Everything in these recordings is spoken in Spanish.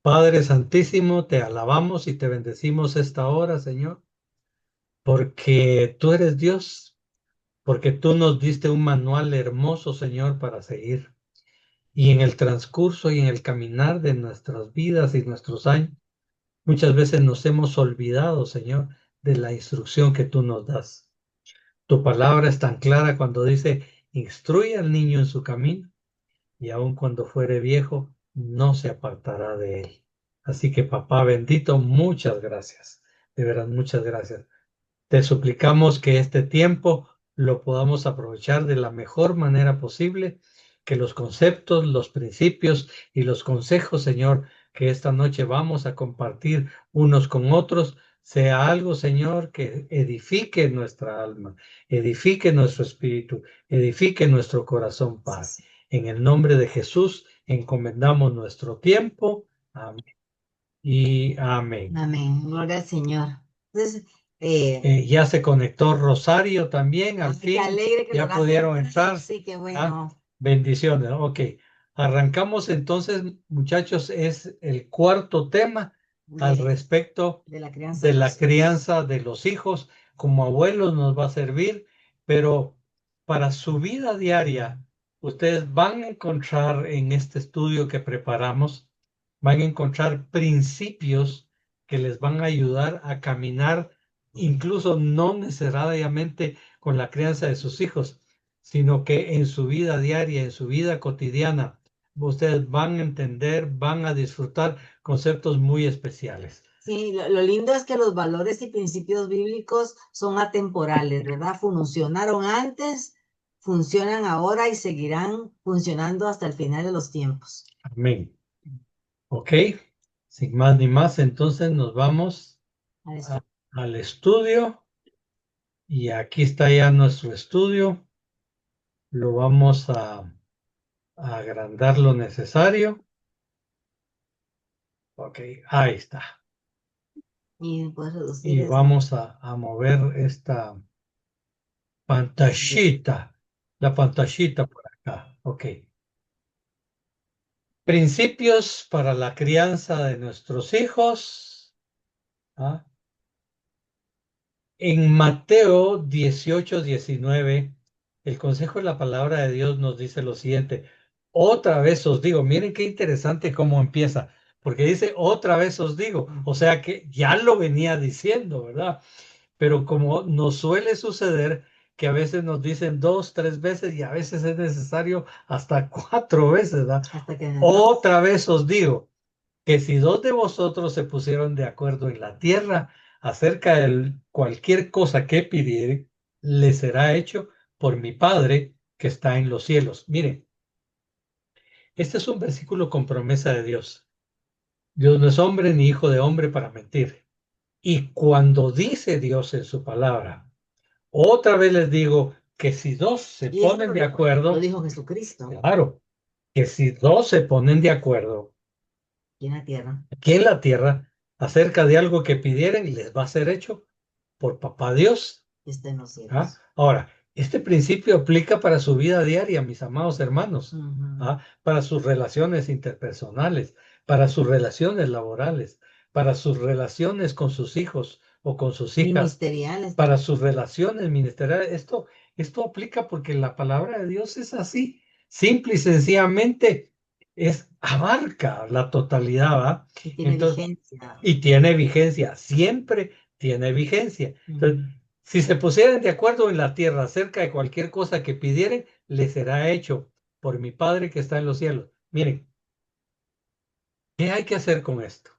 Padre Santísimo, te alabamos y te bendecimos esta hora, Señor, porque tú eres Dios, porque tú nos diste un manual hermoso, Señor, para seguir. Y en el transcurso y en el caminar de nuestras vidas y nuestros años, muchas veces nos hemos olvidado, Señor, de la instrucción que tú nos das. Tu palabra es tan clara cuando dice, instruye al niño en su camino y aun cuando fuere viejo, no se apartará de él. Así que papá bendito, muchas gracias. De verdad, muchas gracias. Te suplicamos que este tiempo lo podamos aprovechar de la mejor manera posible, que los conceptos, los principios y los consejos, Señor, que esta noche vamos a compartir unos con otros, sea algo, Señor, que edifique nuestra alma, edifique nuestro espíritu, edifique nuestro corazón, paz. En el nombre de Jesús, encomendamos nuestro tiempo. Amén. Y amén. Amén. Gloria al Señor. Entonces, Ya se conectó Rosario también, al qué fin, alegre que ya lograste pudieron entrar. entrar. Sí, qué Ah, bueno. bendiciones. Ok, arrancamos entonces, muchachos, es el cuarto tema al De, respecto de la crianza de de la los hijos. crianza de los hijos. Como abuelos nos va a servir, pero para su vida diaria, ustedes van a encontrar en este estudio que preparamos, van a encontrar principios que les van a ayudar a caminar, incluso no necesariamente con la crianza de sus hijos, sino que en su vida diaria, en su vida cotidiana, ustedes van a entender, van a disfrutar conceptos muy especiales. Sí, lo lindo es que los valores y principios bíblicos son atemporales, ¿verdad? Funcionaron antes, funcionan ahora y seguirán funcionando hasta el final de los tiempos. Amén. Ok, sin más ni más, entonces nos vamos A eso. al estudio y aquí está ya nuestro estudio. Lo vamos a agrandar lo necesario. Ok, ahí está. Y puedes reducir Y eso. vamos a mover esta pantallita, la pantallita por acá. Ok. Principios para la crianza de nuestros hijos. ¿Ah? En Mateo 18:19, el consejo de la palabra de Dios nos dice lo siguiente. Otra vez os digo, miren qué interesante cómo empieza, porque dice otra vez os digo, o sea que ya lo venía diciendo, ¿verdad? Pero como nos suele suceder que a veces nos dicen dos, tres veces y a veces es necesario hasta cuatro veces, ¿verdad? Hasta que Otra vez os digo que si dos de vosotros se pusieron de acuerdo en la tierra acerca de cualquier cosa que pidiere, le será hecho por mi Padre que está en los cielos. Miren, este es un versículo con promesa de Dios. Dios no es hombre ni hijo de hombre para mentir. Y cuando dice Dios en su palabra, otra vez les digo que si dos se y eso ponen de lo acuerdo, dijo Jesucristo claro, que si dos se ponen de acuerdo aquí en la tierra. aquí en la tierra acerca de algo que pidieren, les va a ser hecho por papá Dios. Está en los ¿Ah? cielos. Ahora, este principio aplica para su vida diaria, mis amados hermanos, ¿ah? Para sus relaciones interpersonales, para sus relaciones laborales, para sus relaciones con sus hijos o con sus hijas, Ministeriales. para sus relaciones ministeriales. Esto aplica porque la palabra de Dios es así, simple y sencillamente es abarca la totalidad, ¿va? Y tiene Entonces, vigencia. y tiene vigencia, siempre tiene vigencia. Entonces, si se pusieran de acuerdo en la tierra acerca de cualquier cosa que pidieren, les será hecho por mi Padre que está en los cielos. Miren, ¿qué hay que hacer con esto?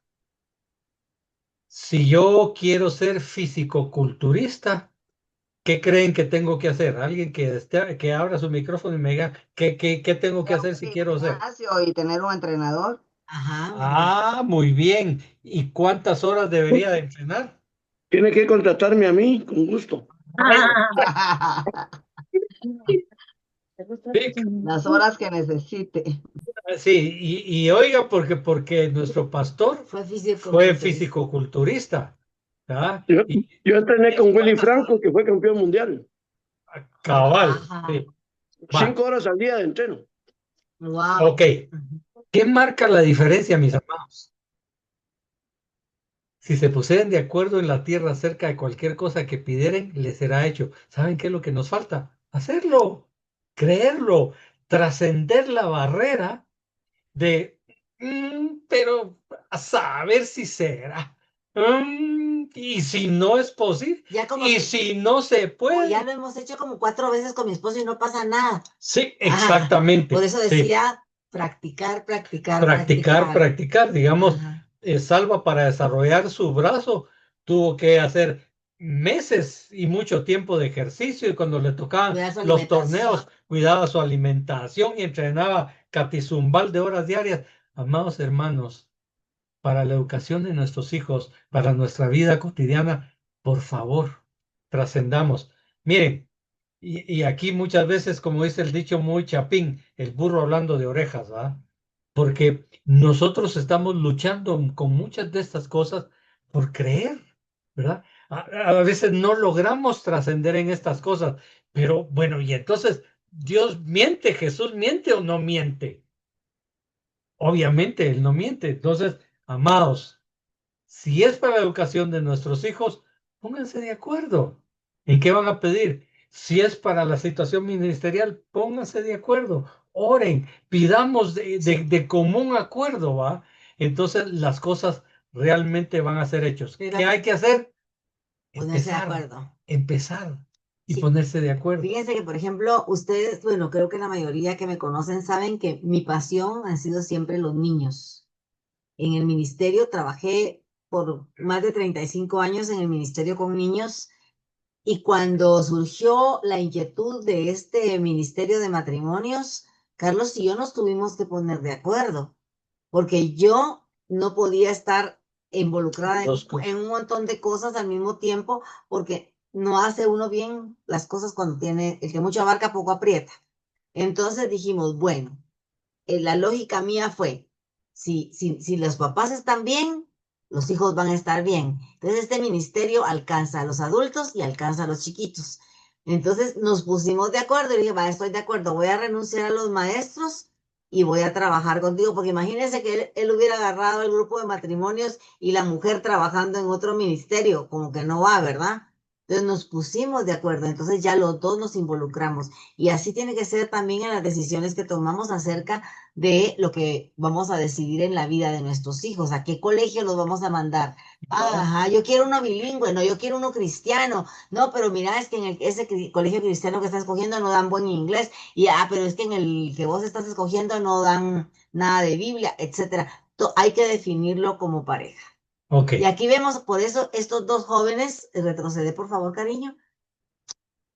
Si yo quiero ser físico-culturista, ¿qué creen que tengo que hacer? Alguien que abra su micrófono y me diga, ¿qué tengo que hacer si quiero ser? Gimnasio y tener un entrenador. Ajá. Ah, muy bien. ¿Y cuántas horas debería de entrenar? Tiene que contratarme a mí, con gusto. Sí, Las horas que necesite. sí, y oiga, porque nuestro pastor Fue físico. fue fisicoculturista, ¿ah? Yo, Y yo entrené con Willy ¿cuántas Franco, que fue campeón mundial. cabal? Ajá. Sí. Va, 5 horas al día de entreno. Wow. ok. ¿Qué marca la diferencia, mis amados? Si se pusieren de acuerdo en la tierra acerca de cualquier cosa que pidieren, les será hecho. ¿Saben qué es lo que nos falta? Hacerlo, creerlo, trascender la barrera de, pero a saber si será. Y si no es posible, Ya como y que, si no se o ya puede. lo hemos hecho como 4 veces con mi esposo y no pasa nada. Sí, Ajá. Por exactamente. eso Sí, decía practicar, practicar, practicar, practicar. practicar. Digamos, Ajá. Salva para desarrollar su brazo tuvo que hacer meses y mucho tiempo de ejercicio y cuando le tocaban Cuidar su los alimentación. torneos cuidaba su alimentación y entrenaba catizumbal de horas diarias. Amados hermanos, para la educación de nuestros hijos, para nuestra vida cotidiana, por favor, trascendamos. Miren, y aquí muchas veces, como dice el dicho muy chapín, el burro hablando de orejas, ¿va? Porque nosotros estamos luchando con muchas de estas cosas por creer, ¿verdad? A veces no logramos trascender en estas cosas, pero bueno, y entonces, ¿Dios miente? ¿Jesús miente o no miente? Obviamente, Él no miente. Entonces, amados, si es para la educación de nuestros hijos, pónganse de acuerdo. ¿En qué van a pedir? Si es para la situación ministerial, pónganse de acuerdo. Oren, pidamos de común acuerdo, ¿va? Entonces las cosas realmente van a ser hechos. Pero ¿Qué hay que hacer? ponerse de Empezar, acuerdo. empezar y Sí. ponerse de acuerdo. Fíjense que, por ejemplo, ustedes, bueno, creo que la mayoría que me conocen saben que mi pasión han sido siempre los niños. En el ministerio trabajé por más de 35 años en el ministerio con niños y cuando surgió la inquietud de este ministerio de matrimonios, Carlos y yo nos tuvimos que poner de acuerdo, porque yo no podía estar involucrada en un montón de cosas al mismo tiempo, porque no hace uno bien las cosas cuando tiene, el que mucho abarca, poco aprieta. Entonces dijimos, bueno, la lógica mía fue, si los papás están bien, los hijos van a estar bien. Entonces este ministerio alcanza a los adultos y alcanza a los chiquitos. Entonces nos pusimos de acuerdo y dije, va, estoy de acuerdo, voy a renunciar a los maestros y voy a trabajar contigo, porque imagínense que él hubiera agarrado el grupo de matrimonios y la mujer trabajando en otro ministerio, como que no va, ¿verdad? Entonces nos pusimos de acuerdo, entonces ya los dos nos involucramos. Y así tiene que ser también en las decisiones que tomamos acerca de lo que vamos a decidir en la vida de nuestros hijos, a qué colegio los vamos a mandar. Ajá, yo quiero uno bilingüe, no, yo quiero uno cristiano. No, pero mira, es que en ese colegio cristiano que estás escogiendo no dan buen inglés. Y pero es que en el que vos estás escogiendo no dan nada de Biblia, etcétera. Hay que definirlo como pareja. Ok. Y aquí vemos, por eso, estos dos jóvenes, retrocede por favor, cariño.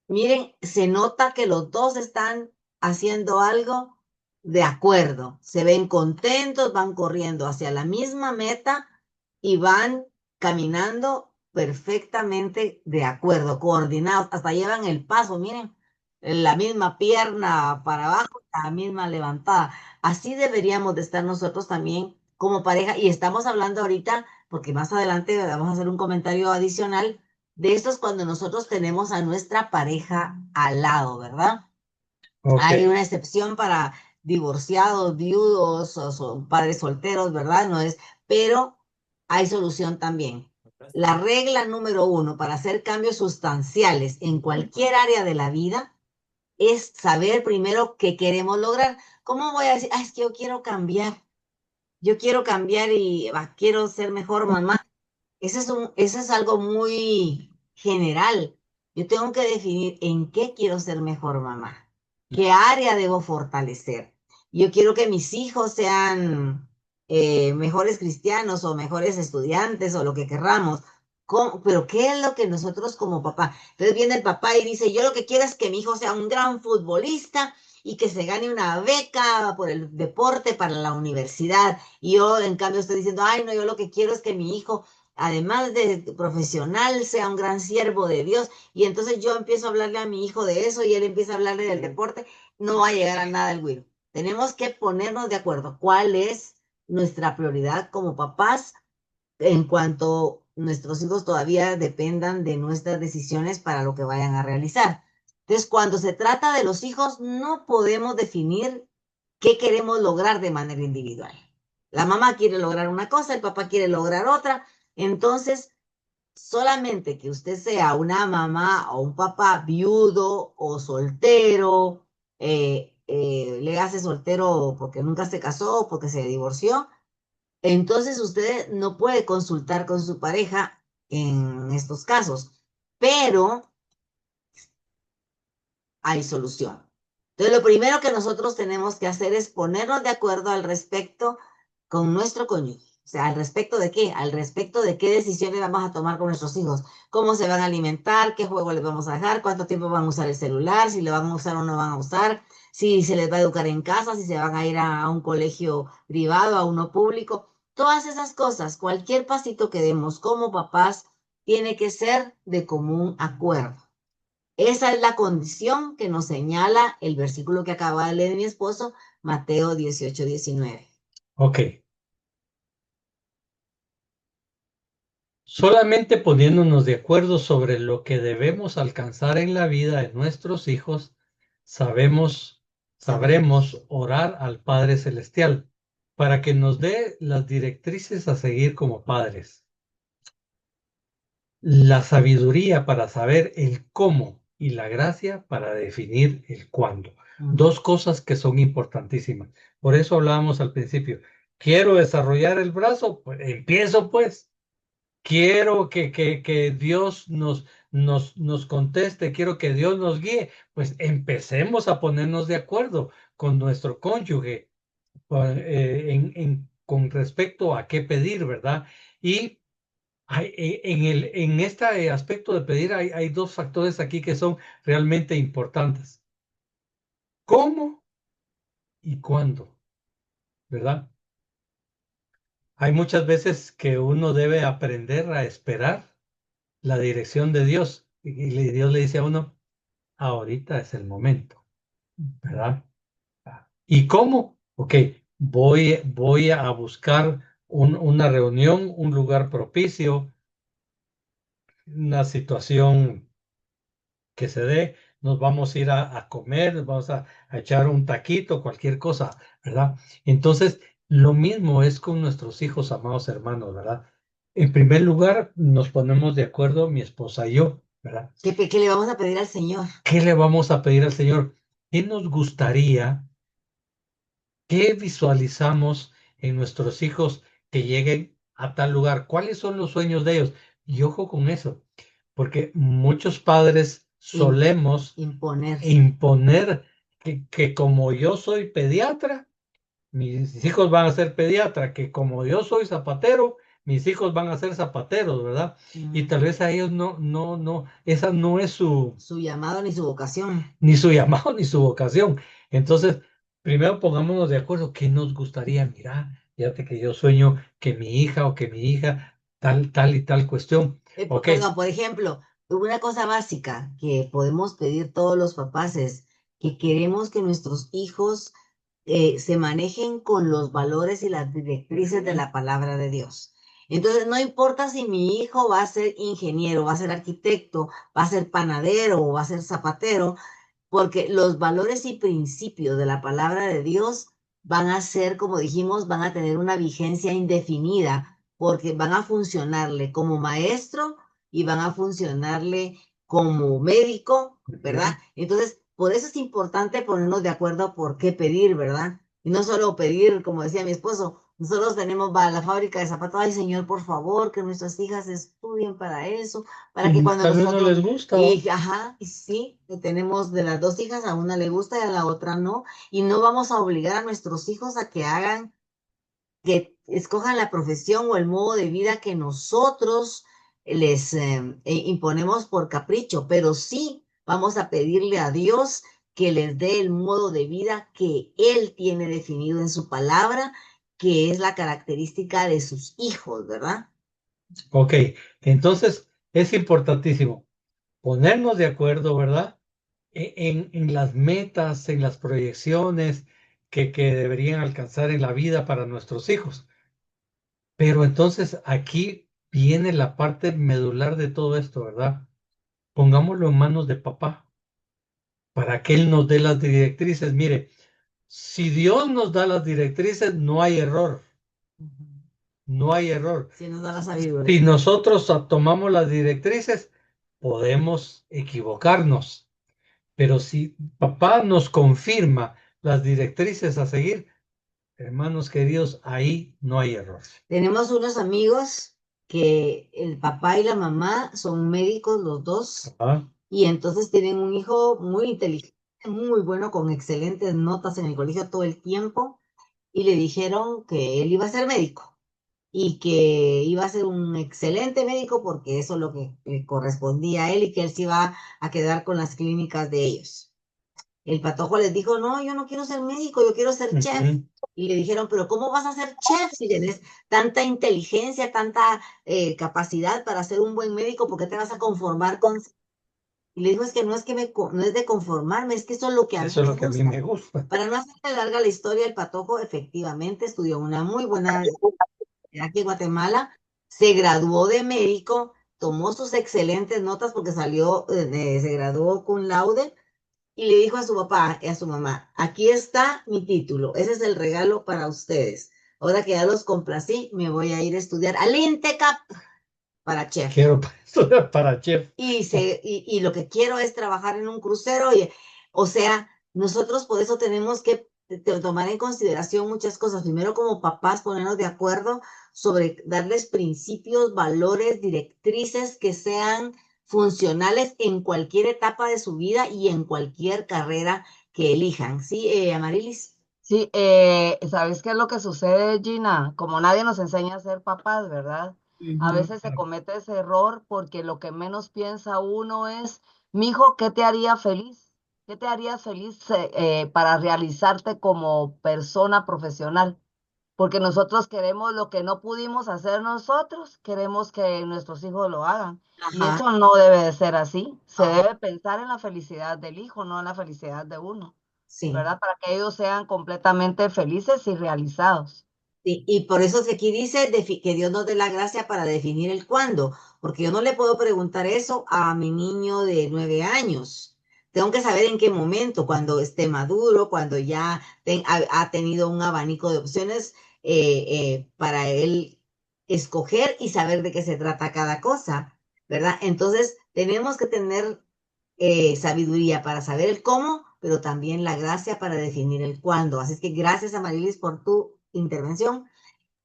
Miren, se nota que los dos están haciendo algo de acuerdo. Se ven contentos, van corriendo hacia la misma meta y van caminando perfectamente de acuerdo, coordinados. Hasta llevan el paso, miren, la misma pierna para abajo, la misma levantada. Así deberíamos de estar nosotros también como pareja. Y estamos hablando ahorita, porque más adelante vamos a hacer un comentario adicional de esto es cuando nosotros tenemos a nuestra pareja al lado, ¿verdad? Ok. Hay una excepción para divorciados, viudos o padres solteros, ¿verdad? No es, pero hay solución también. La regla número 1 para hacer cambios sustanciales en cualquier área de la vida es saber primero qué queremos lograr. ¿Cómo voy a decir, es que yo quiero cambiar? Yo quiero cambiar y quiero ser mejor mamá. Eso es algo muy general. Yo tengo que definir en qué quiero ser mejor mamá, qué área debo fortalecer. Yo quiero que mis hijos sean mejores cristianos o mejores estudiantes o lo que querramos. Pero ¿qué es lo que nosotros como papá? Entonces viene el papá y dice, yo lo que quiero es que mi hijo sea un gran futbolista y que se gane una beca por el deporte para la universidad. Y yo, en cambio, estoy diciendo, ay, no, yo lo que quiero es que mi hijo además de profesional, sea un gran siervo de Dios. Y entonces yo empiezo a hablarle a mi hijo de eso y él empieza a hablarle del deporte. No va a llegar a nada el güiro. Tenemos que ponernos de acuerdo cuál es nuestra prioridad como papás en cuanto nuestros hijos todavía dependan de nuestras decisiones para lo que vayan a realizar. Entonces, cuando se trata de los hijos, no podemos definir qué queremos lograr de manera individual. La mamá quiere lograr una cosa, el papá quiere lograr otra, Entonces, solamente que usted sea una mamá o un papá viudo o soltero, le hace soltero porque nunca se casó o porque se divorció, entonces usted no puede consultar con su pareja en estos casos, pero hay solución. Entonces, lo primero que nosotros tenemos que hacer es ponernos de acuerdo al respecto con nuestro cónyuge. O sea, ¿al respecto de qué? Al respecto de qué decisiones vamos a tomar con nuestros hijos. Cómo se van a alimentar, qué juego les vamos a dejar, cuánto tiempo van a usar el celular, si le van a usar o no van a usar, si se les va a educar en casa, si se van a ir a un colegio privado, a uno público. Todas esas cosas, cualquier pasito que demos como papás, tiene que ser de común acuerdo. Esa es la condición que nos señala el versículo que acaba de leer mi esposo, Mateo 18:19. Ok. Solamente poniéndonos de acuerdo sobre lo que debemos alcanzar en la vida de nuestros hijos, sabremos orar al Padre Celestial para que nos dé las directrices a seguir como padres, la sabiduría para saber el cómo y la gracia para definir el cuándo. Dos cosas que son importantísimas. Por eso hablábamos al principio. Quiero desarrollar el brazo, pues empiezo pues. Quiero que Dios nos conteste, quiero que Dios nos guíe, pues empecemos a ponernos de acuerdo con nuestro cónyuge con respecto a qué pedir, ¿verdad? Y en este aspecto de pedir hay dos factores aquí que son realmente importantes. ¿Cómo y cuándo? ¿Verdad? Hay muchas veces que uno debe aprender a esperar la dirección de Dios. Y Dios le dice a uno, ahorita es el momento, ¿verdad? ¿Y cómo? Ok, voy a buscar una reunión, un lugar propicio, una situación que se dé, nos vamos a ir a comer, nos vamos a echar un taquito, cualquier cosa, ¿verdad? Entonces, lo mismo es con nuestros hijos, amados hermanos, ¿verdad? En primer lugar, nos ponemos de acuerdo, mi esposa y yo, ¿verdad? ¿Qué le vamos a pedir al Señor? ¿Qué le vamos a pedir al Señor? ¿Qué nos gustaría? ¿Qué visualizamos en nuestros hijos que lleguen a tal lugar? ¿Cuáles son los sueños de ellos? Y ojo con eso, porque muchos padres solemos imponer que como yo soy pediatra, mis hijos van a ser pediatra, que como yo soy zapatero, mis hijos van a ser zapateros, ¿verdad? Y tal vez a ellos esa no es su llamado ni su vocación. Ni su llamado ni su vocación. Entonces, primero pongámonos de acuerdo, ¿qué nos gustaría? Mira, fíjate que yo sueño que mi hija o que mi hija, tal y tal cuestión. Ok. Perdón, por ejemplo, una cosa básica que podemos pedir todos los papás es que queremos que nuestros hijos se manejen con los valores y las directrices de la palabra de Dios. Entonces, no importa si mi hijo va a ser ingeniero, va a ser arquitecto, va a ser panadero o va a ser zapatero, porque los valores y principios de la palabra de Dios van a ser, como dijimos, van a tener una vigencia indefinida, porque van a funcionarle como maestro y van a funcionarle como médico, ¿verdad? Entonces, por eso es importante ponernos de acuerdo por qué pedir, ¿verdad? Y no solo pedir, como decía mi esposo, nosotros tenemos va a la fábrica de zapatos, ay Señor, por favor, que nuestras hijas estudien para eso, para que cuando tal vez no nosotros... les gusta. Ajá, y sí, tenemos de las dos hijas, a una le gusta y a la otra no, y no vamos a obligar a nuestros hijos a que hagan, que escojan la profesión o el modo de vida que nosotros les imponemos por capricho, pero sí vamos a pedirle a Dios que les dé el modo de vida que Él tiene definido en su palabra, que es la característica de sus hijos, ¿verdad? Ok, entonces es importantísimo ponernos de acuerdo, ¿verdad? En las metas, en las proyecciones que deberían alcanzar en la vida para nuestros hijos. Pero entonces aquí viene la parte medular de todo esto, ¿verdad? Pongámoslo en manos de papá para que él nos dé las directrices. Mire, si Dios nos da las directrices, no hay error. no hay error. Si nos da la sabiduría. Si nosotros tomamos las directrices, podemos equivocarnos, pero si papá nos confirma las directrices a seguir, hermanos queridos, ahí no hay error. Tenemos unos amigos que el papá y la mamá son médicos los dos Ah, y entonces tienen un hijo muy inteligente, muy bueno, con excelentes notas en el colegio todo el tiempo y le dijeron que él iba a ser médico y que iba a ser un excelente médico porque eso es lo que le correspondía a él y que él se iba a quedar con las clínicas de ellos. El patojo les dijo, no, yo no quiero ser médico, yo quiero ser chef. ujú. Y le dijeron, pero ¿cómo vas a ser chef si tienes tanta inteligencia, tanta capacidad para ser un buen médico? ¿Por qué te vas a conformar con...? Y le dijo, es que no es que no es de conformarme, es que eso es lo que a mí Eso es me lo que a mí gusta. me gusta. Para no hacerle larga la historia, el patojo efectivamente estudió una muy buena aquí en Guatemala, se graduó de médico, tomó sus excelentes notas porque salió, se graduó con laude y le dijo a su papá y a su mamá, aquí está mi título, ese es el regalo para ustedes. Ahora que ya los complací, me voy a ir a estudiar al INTECAP para chef. Quiero estudiar para chef. Y lo que quiero es trabajar en un crucero. O sea, nosotros por eso tenemos que tomar en consideración muchas cosas. Primero, como papás, ponernos de acuerdo sobre darles principios, valores, directrices que sean funcionales en cualquier etapa de su vida y en cualquier carrera que elijan. ¿Sí, Amarilis? Sí, ¿sabes qué es lo que sucede, Gina? Como nadie nos enseña a ser papás, ¿verdad? A Ujú. veces se comete ese error porque lo que menos piensa uno es, mijo, ¿qué te haría feliz? ¿Qué te haría feliz para realizarte como persona profesional? Porque nosotros queremos lo que no pudimos hacer nosotros, queremos que nuestros hijos lo hagan. Y Ajá. eso no debe de ser así. Se Ajá. debe pensar en la felicidad del hijo, no en la felicidad de uno, Sí. ¿verdad? Para que ellos sean completamente felices y realizados. Sí, y por eso es que aquí dice que Dios nos dé la gracia para definir el cuándo, porque yo no le puedo preguntar eso a mi niño de 9 años. Tengo que saber en qué momento, cuando esté maduro, cuando ya ha tenido un abanico de opciones para él escoger y saber de qué se trata cada cosa, ¿verdad? Entonces, tenemos que tener sabiduría para saber el cómo, pero también la gracia para definir el cuándo. Así es que gracias, Amarilis, por tu intervención.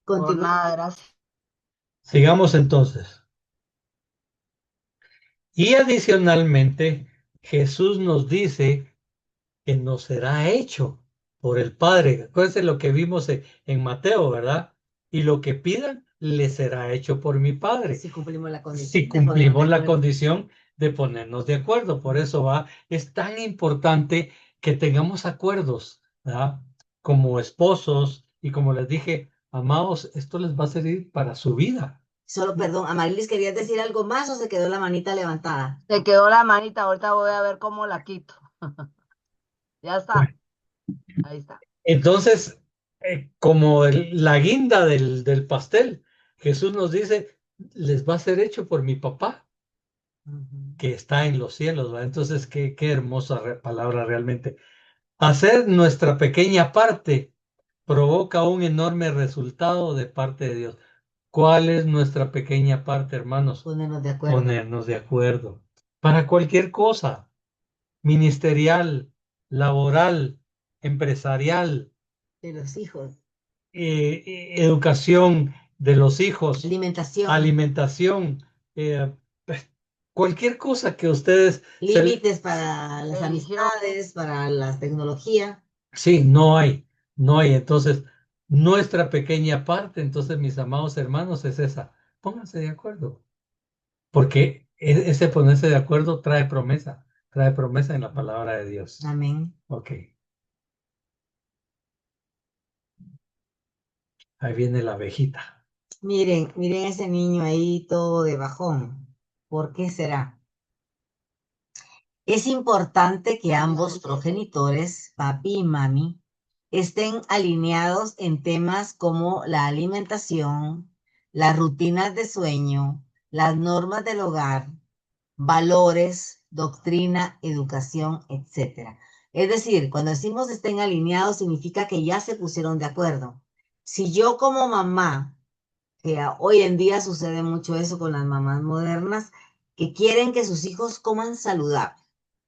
Por Continúa. nada, gracias. Sigamos entonces. Y adicionalmente, Jesús nos dice que nos será hecho por el Padre. Acuérdense lo que vimos en Mateo, ¿verdad? Y lo que pidan, les será hecho por mi Padre. Si cumplimos la condición Si de ponernos de cumplimos la acuerdo. condición de ponernos de acuerdo. Por eso es tan importante que tengamos acuerdos, ¿verdad? Como esposos y como les dije, amados, esto les va a servir para su vida. Solo, perdón, Amarilis, ¿querías decir algo más o se quedó la manita levantada? Te quedó la manita, ahorita voy a ver cómo la quito. Ya está, ahí está. Entonces, como la guinda del pastel, Jesús nos dice, les va a ser hecho por mi papá Ujú. que está en los cielos, ¿va? Entonces, qué hermosa palabra realmente. Hacer nuestra pequeña parte provoca un enorme resultado de parte de Dios. ¿Cuál es nuestra pequeña parte, hermanos? Ponernos de acuerdo. Ponernos de acuerdo para cualquier cosa, ministerial, laboral, empresarial, De los hijos. educación de los hijos, Alimentación. alimentación, pues, cualquier cosa que ustedes Límites para las Religión. amistades, para la tecnología. sí, no hay. Entonces, nuestra pequeña parte, entonces, mis amados hermanos, es esa. Pónganse de acuerdo, porque ese ponerse de acuerdo trae promesa en la palabra de Dios. Amén. Ok, ahí viene la abejita. Miren, miren ese niño ahí todo de bajón. ¿Por qué será? Es importante que ambos progenitores, papi y mami, estén alineados en temas como la alimentación, las rutinas de sueño, las normas del hogar, valores, doctrina, educación, etc. Es decir, cuando decimos estén alineados significa que ya se pusieron de acuerdo. Si yo como mamá hoy en día sucede mucho eso con las mamás modernas, que quieren que sus hijos coman saludable.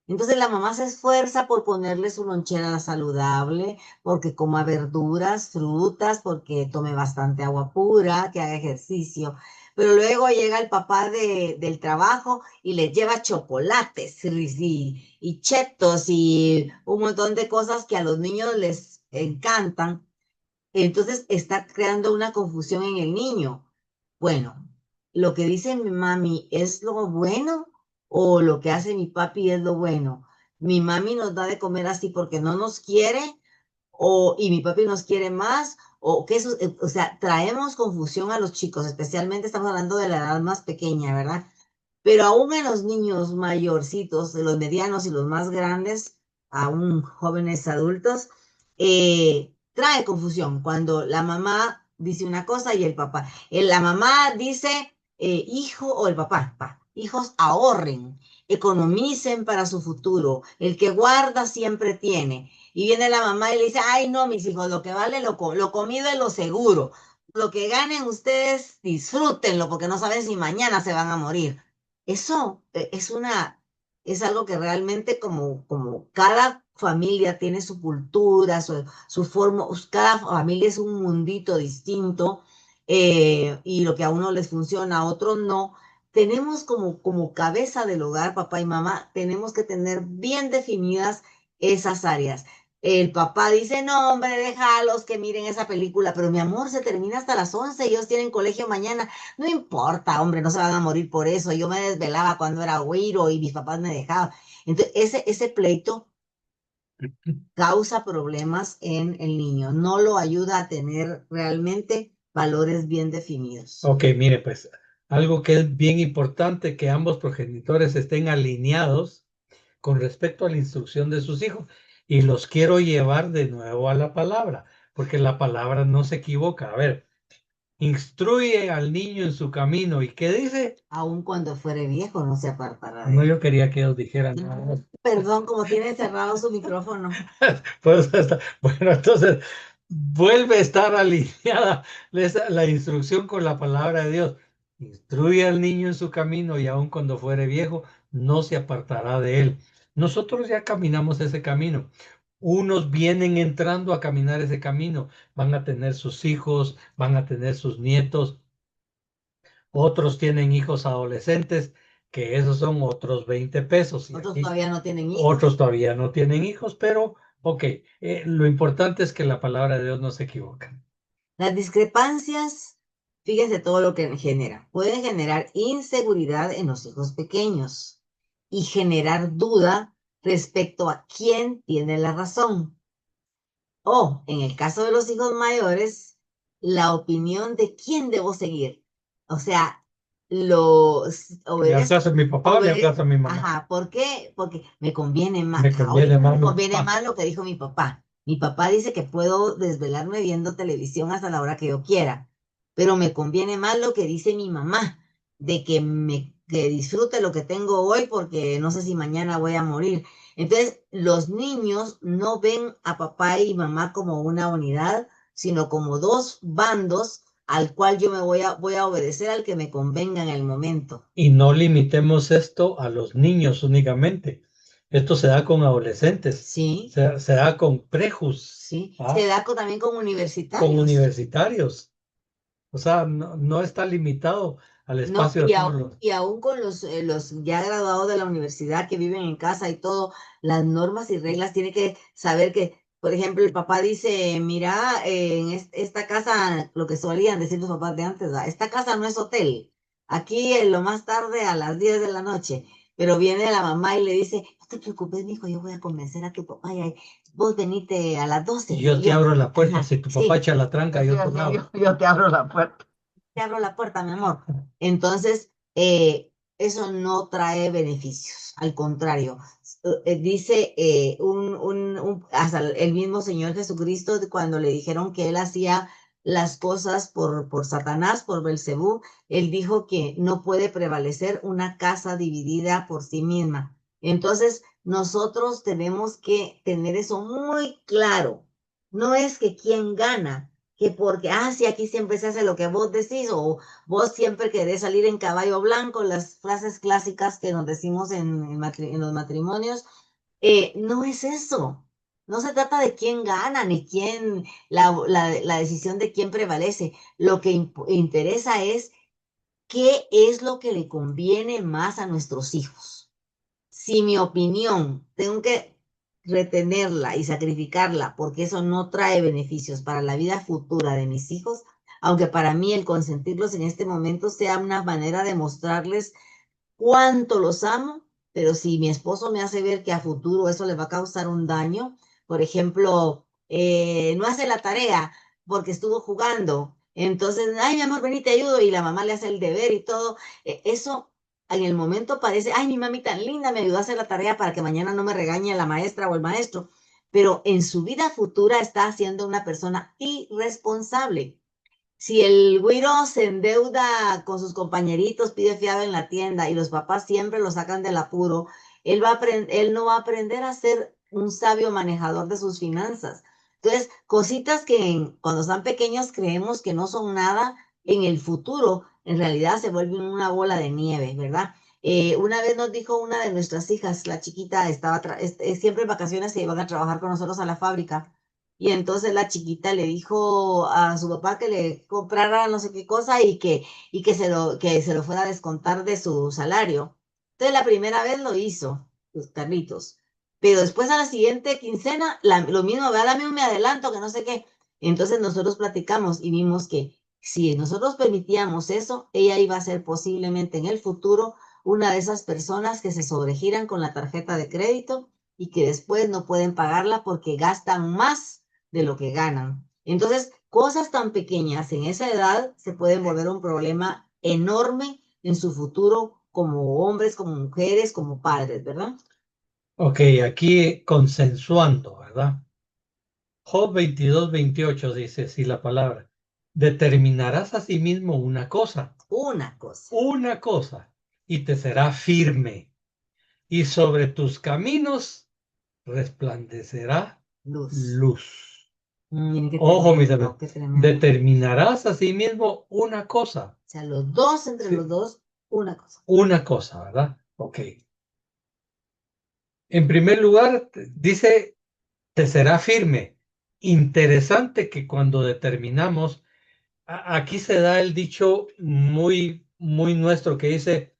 Entonces la mamá se esfuerza por ponerle su lonchera saludable, porque coma verduras, frutas, porque tome bastante agua pura, que haga ejercicio. Pero luego llega el papá del trabajo y le lleva chocolates y chetos y un montón de cosas que a los niños les encantan. Entonces está creando una confusión en el niño. Bueno, lo que dice mi mami es lo bueno o lo que hace mi papi es lo bueno. Mi mami nos da de comer así porque no nos quiere y mi papi nos quiere más o que eso, o sea, traemos confusión a los chicos, especialmente estamos hablando de la edad más pequeña, ¿verdad? Pero aún en los niños mayorcitos, de los medianos y los más grandes, aún jóvenes adultos, trae confusión cuando la mamá dice una cosa y el papá. La mamá dice, hijo, o el papá, hijos ahorren, economicen para su futuro. El que guarda siempre tiene. Y viene la mamá y le dice, ay, no, mis hijos, lo que vale lo comido es lo seguro. Lo que ganen ustedes, disfrútenlo, porque no saben si mañana se van a morir. Eso es algo que realmente como cada familia tiene su cultura, su forma, cada familia es un mundito distinto, y lo que a uno les funciona, a otros no. Tenemos como cabeza del hogar, papá y mamá, tenemos que tener bien definidas esas áreas. El papá dice, no, hombre, déjalos que miren esa película, pero mi amor, se termina hasta las 11, ellos tienen colegio mañana. No importa, hombre, no se van a morir por eso. Yo me desvelaba cuando era güiro y mis papás me dejaban. Entonces, ese pleito causa problemas en el niño, no lo ayuda a tener realmente valores bien definidos. Ok, mire, pues algo que es bien importante que ambos progenitores estén alineados con respecto a la instrucción de sus hijos. Y los quiero llevar de nuevo a la palabra, porque la palabra no se equivoca. A ver, instruye al niño en su camino. ¿Y qué dice? Aun cuando fuere viejo, no se apartará de No, él. yo quería que ellos dijeran nada más. Perdón, como tiene cerrado su micrófono. Pues, bueno, entonces vuelve a estar alineada la instrucción con la palabra de Dios. Instruye al niño en su camino y aun cuando fuere viejo, no se apartará de él. Nosotros ya caminamos ese camino. Unos vienen entrando a caminar ese camino, van a tener sus hijos, van a tener sus nietos, otros tienen hijos adolescentes, que esos son otros 20 pesos. Y Otros aquí todavía no tienen hijos. otros todavía no tienen hijos, pero ok, lo importante es que la palabra de Dios no se equivoca. Las discrepancias, fíjense todo lo que genera. Pueden generar inseguridad en los hijos pequeños y generar duda respecto a quién tiene la razón. O, en el caso de los hijos mayores, la opinión de quién debo seguir. O sea, los ¿Le obedezco. alcanza a mi papá o le alcanza a mi mamá? Ajá, ¿por qué? Porque me conviene más. Me conviene más Me mi conviene papá. más lo que dijo mi papá. Mi papá dice que puedo desvelarme viendo televisión hasta la hora que yo quiera, pero me conviene más lo que dice mi mamá, de que disfrute lo que tengo hoy porque no sé si mañana voy a morir. Entonces, los niños no ven a papá y mamá como una unidad, sino como dos bandos al cual yo voy a obedecer al que me convenga en el momento. Y no limitemos esto a los niños únicamente. Esto se da con adolescentes, Sí, se da con prejus, sí. ¿ah? Se da también con universitarios. Con universitarios. O sea, no está limitado al No, espacio de pueblo. y aún con los ya graduados de la universidad que viven en casa y todo, las normas y reglas tiene que saber que, por ejemplo, el papá dice, mira, en esta casa, lo que solían decir los papás de antes, ¿verdad? Esta casa no es hotel. Aquí lo más tarde a las 10 de la noche. Pero viene la mamá y le dice, no te preocupes, mijo, yo voy a convencer a tu papá y vos venite a las 12. Yo te abro la puerta. Ajá, Si tu sí. papá echa la tranca, yo te la abro. Yo te abro la puerta. Te abro la puerta, mi amor. Entonces, eso no trae beneficios, al contrario. Dice hasta el mismo Señor Jesucristo cuando le dijeron que él hacía las cosas por Satanás, por Belcebú, él dijo que no puede prevalecer una casa dividida por sí misma. Entonces, nosotros tenemos que tener eso muy claro. No es que quién gana, que porque, sí, aquí siempre se hace lo que vos decís, o vos siempre querés salir en caballo blanco, las frases clásicas que nos decimos en los matrimonios. No es eso. No se trata de quién gana, ni quién, la decisión de quién prevalece. Lo que interesa es qué es lo que le conviene más a nuestros hijos. Si mi opinión tengo que retenerla y sacrificarla porque eso no trae beneficios para la vida futura de mis hijos, aunque para mí el consentirlos en este momento sea una manera de mostrarles cuánto los amo, pero si mi esposo me hace ver que a futuro eso le va a causar un daño, por ejemplo, no hace la tarea porque estuvo jugando, entonces, ay, mi amor, vení, te ayudo, y la mamá le hace el deber y todo, eso en el momento parece, ay, mi mami tan linda me ayudó a hacer la tarea para que mañana no me regañe la maestra o el maestro, pero en su vida futura está siendo una persona irresponsable. Si el güiro se endeuda con sus compañeritos, pide fiado en la tienda y los papás siempre lo sacan del apuro, él no va a aprender a ser un sabio manejador de sus finanzas. Entonces, cositas que cuando están pequeños creemos que no son nada, en el futuro en realidad se vuelven una bola de nieve, ¿verdad? Una vez nos dijo una de nuestras hijas, la chiquita, estaba siempre en vacaciones se iban a trabajar con nosotros a la fábrica. Y entonces la chiquita le dijo a su papá que le comprara no sé qué cosa que se lo fuera a descontar de su salario. Entonces la primera vez lo hizo, los Carlitos. Pero después a la siguiente quincena, lo mismo, ¿verdad? Dame un me adelanto, que no sé qué. Entonces nosotros platicamos y vimos que si nosotros permitíamos eso, ella iba a ser posiblemente en el futuro una de esas personas que se sobregiran con la tarjeta de crédito y que después no pueden pagarla porque gastan más de lo que ganan. Entonces, cosas tan pequeñas en esa edad se pueden volver un problema enorme en su futuro como hombres, como mujeres, como padres, ¿verdad? Ok, aquí consensuando, ¿verdad? Job 22:28 dice, si la palabra, determinarás a sí mismo una cosa, y te será firme, y sobre tus caminos resplandecerá Luz. luz. Qué Ojo, mis tremendo, amigos, qué tremendo. determinarás a sí mismo una cosa. O sea, los dos, entre Sí, los dos, una cosa. una cosa, ¿verdad? Ok. En primer lugar, dice, te será firme. Interesante que cuando determinamos, aquí se da el dicho muy, muy nuestro que dice,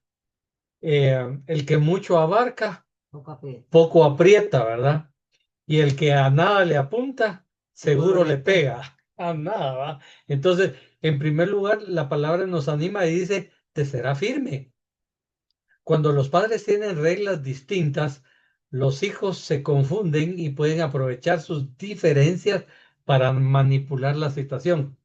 el que mucho abarca, Poco aprieta. poco aprieta, ¿verdad? Y el que a nada le apunta, seguro le pega. A nada, ¿va? Entonces, en primer lugar, la palabra nos anima y dice, te será firme. Cuando los padres tienen reglas distintas, los hijos se confunden y pueden aprovechar sus diferencias para manipular la situación.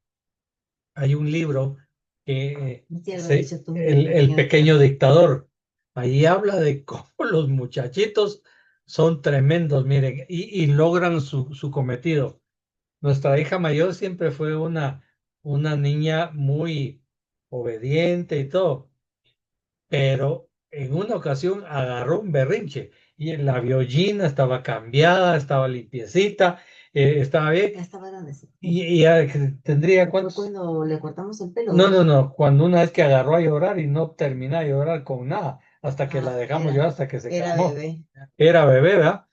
Hay un libro que Sí, lo has dicho tú, el el pequeño pequeño dictador. dictador. Ahí habla de cómo los muchachitos son tremendos, miren, y logran su cometido. Nuestra hija mayor siempre fue una niña muy obediente y todo, pero en una ocasión agarró un berrinche y la violina estaba cambiada, estaba limpiecita, estaba bien, Ya estaba grandecito. y ya tendría Fue cuántos. cuando le cortamos el pelo, No, ¿verdad? no, no, cuando una vez que agarró a llorar y no terminó de llorar con nada, hasta que la dejamos llorar, hasta que se Era calmó. bebé. Era bebé, ¿verdad?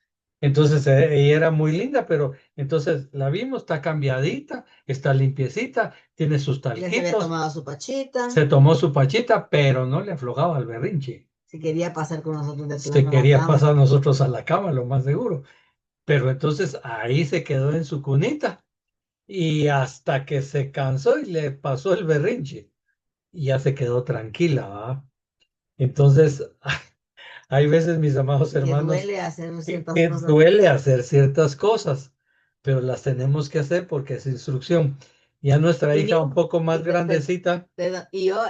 Entonces ella era muy linda, pero entonces la vimos, está cambiadita, está limpiecita, tiene sus Ya se había talquitos, tomado su pachita. se tomó su pachita, pero no le aflojaba el berrinche. Si quería pasar con nosotros de Se plano a la quería cama. pasar a nosotros a la cama, lo más seguro. Pero entonces ahí se quedó en su cunita y hasta que se cansó y le pasó el berrinche y ya se quedó tranquila, ¿va? Entonces, hay veces, mis amados Que hermanos, duele hacer ciertas que cosas. duele hacer ciertas cosas, pero las tenemos que hacer porque es instrucción. Ya nuestra Y, hija mi- un poco más y, grandecita, perdón, y yo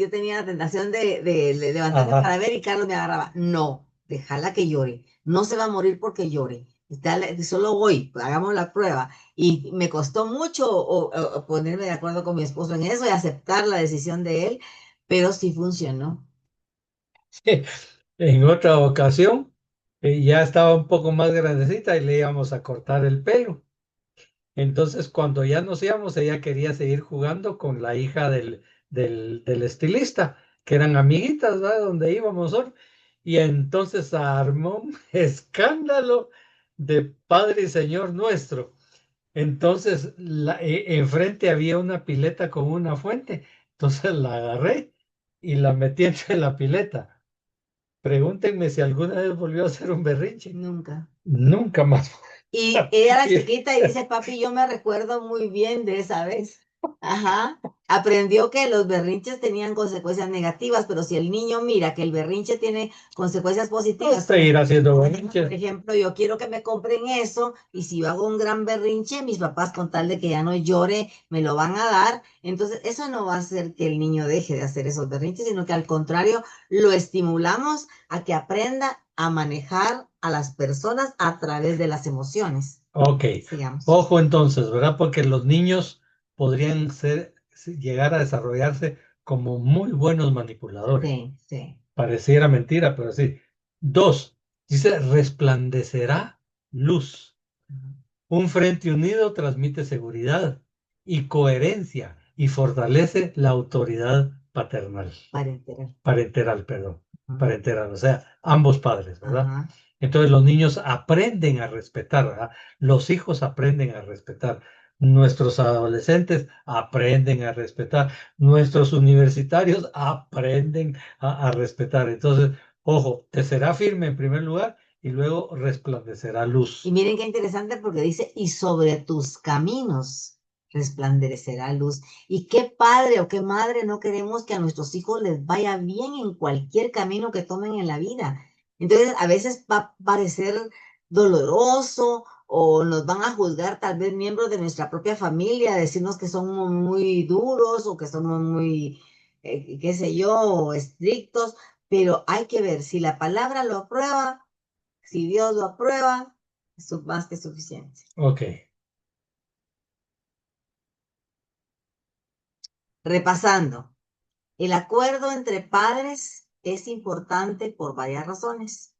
tenía la tentación de levantarme ajá, para ver y Carlos me agarraba. No, déjala que llore. No se va a morir porque llore. Solo voy, hagamos la prueba. Y me costó mucho ponerme de acuerdo con mi esposo en eso y aceptar la decisión de él, pero sí funcionó. en otra ocasión, ya estaba un poco más grandecita y le íbamos a cortar el pelo. Entonces, cuando ya nos íbamos, ella quería seguir jugando con la hija del estilista, que eran amiguitas, ¿verdad? Donde íbamos hoy. Y entonces armó un escándalo de Padre y Señor nuestro. Entonces, enfrente había una pileta con una fuente. Entonces la agarré y la metí entre la pileta. Pregúntenme si alguna vez volvió a hacer un berrinche. Nunca. Nunca más. Y ella era Y- chiquita y dice, papi, yo me recuerdo muy bien de esa vez. Ajá. Aprendió que los berrinches tenían consecuencias negativas, pero si el niño mira que el berrinche tiene consecuencias positivas, seguir haciendo por berrinches. ejemplo, yo quiero que me compren eso y si yo hago un gran berrinche, mis papás con tal de que ya no llore, me lo van a dar. Entonces, eso no va a hacer que el niño deje de hacer esos berrinches, sino que al contrario, lo estimulamos a que aprenda a manejar a las personas a través de las emociones. Ok. Sigamos. Ojo entonces, ¿verdad? Porque los niños podrían llegar a desarrollarse como muy buenos manipuladores. Sí, sí. Pareciera mentira, pero sí. 2, dice, resplandecerá luz. Un frente unido transmite seguridad y coherencia y fortalece la autoridad paternal. Parenteral, perdón. Parenteral, o sea, ambos padres, ¿verdad? Ajá. Entonces los niños aprenden a respetar, ¿verdad? Los hijos aprenden a respetar. Nuestros adolescentes aprenden a respetar. Nuestros universitarios aprenden a respetar. Entonces, ojo, te será firme en primer lugar y luego resplandecerá luz. Y miren qué interesante porque dice, y sobre tus caminos resplandecerá luz. Y qué padre o qué madre no queremos que a nuestros hijos les vaya bien en cualquier camino que tomen en la vida. Entonces, a veces va a parecer doloroso o nos van a juzgar tal vez miembros de nuestra propia familia, decirnos que somos muy duros o que somos muy, qué sé yo, estrictos, pero hay que ver si la palabra lo aprueba, si Dios lo aprueba, es más que suficiente. Ok. Repasando, el acuerdo entre padres es importante por varias razones.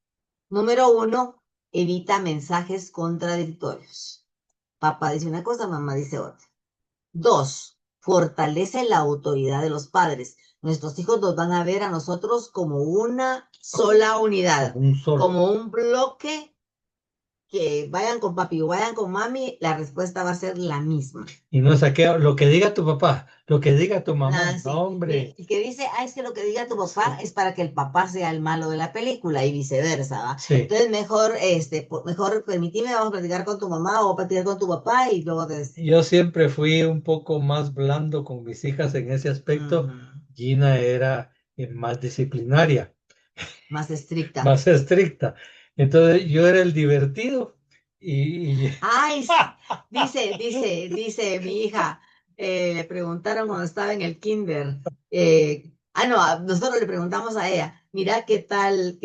Número 1, evita mensajes contradictorios. Papá dice una cosa, mamá dice otra. 2, fortalece la autoridad de los padres. Nuestros hijos nos van a ver a nosotros como una sola unidad, como un bloque. Que vayan con papi o vayan con mami, la respuesta va a ser la misma. Y no saqueo lo que diga tu papá, lo que diga tu mamá. Ah, sí. No, hombre. El que dice, es que lo que diga tu papá es para que el papá sea el malo de la película y viceversa, ¿va? Sí. Entonces mejor permitime, vamos a platicar con tu mamá o platicar con tu papá y luego te decimos. Yo siempre fui un poco más blando con mis hijas en ese aspecto. Gina era más disciplinaria, Más estricta. más estricta. Entonces yo era el divertido y Ay, dice mi hija, le preguntaron cuando estaba en el kinder, no, nosotros le preguntamos a ella, mira qué tal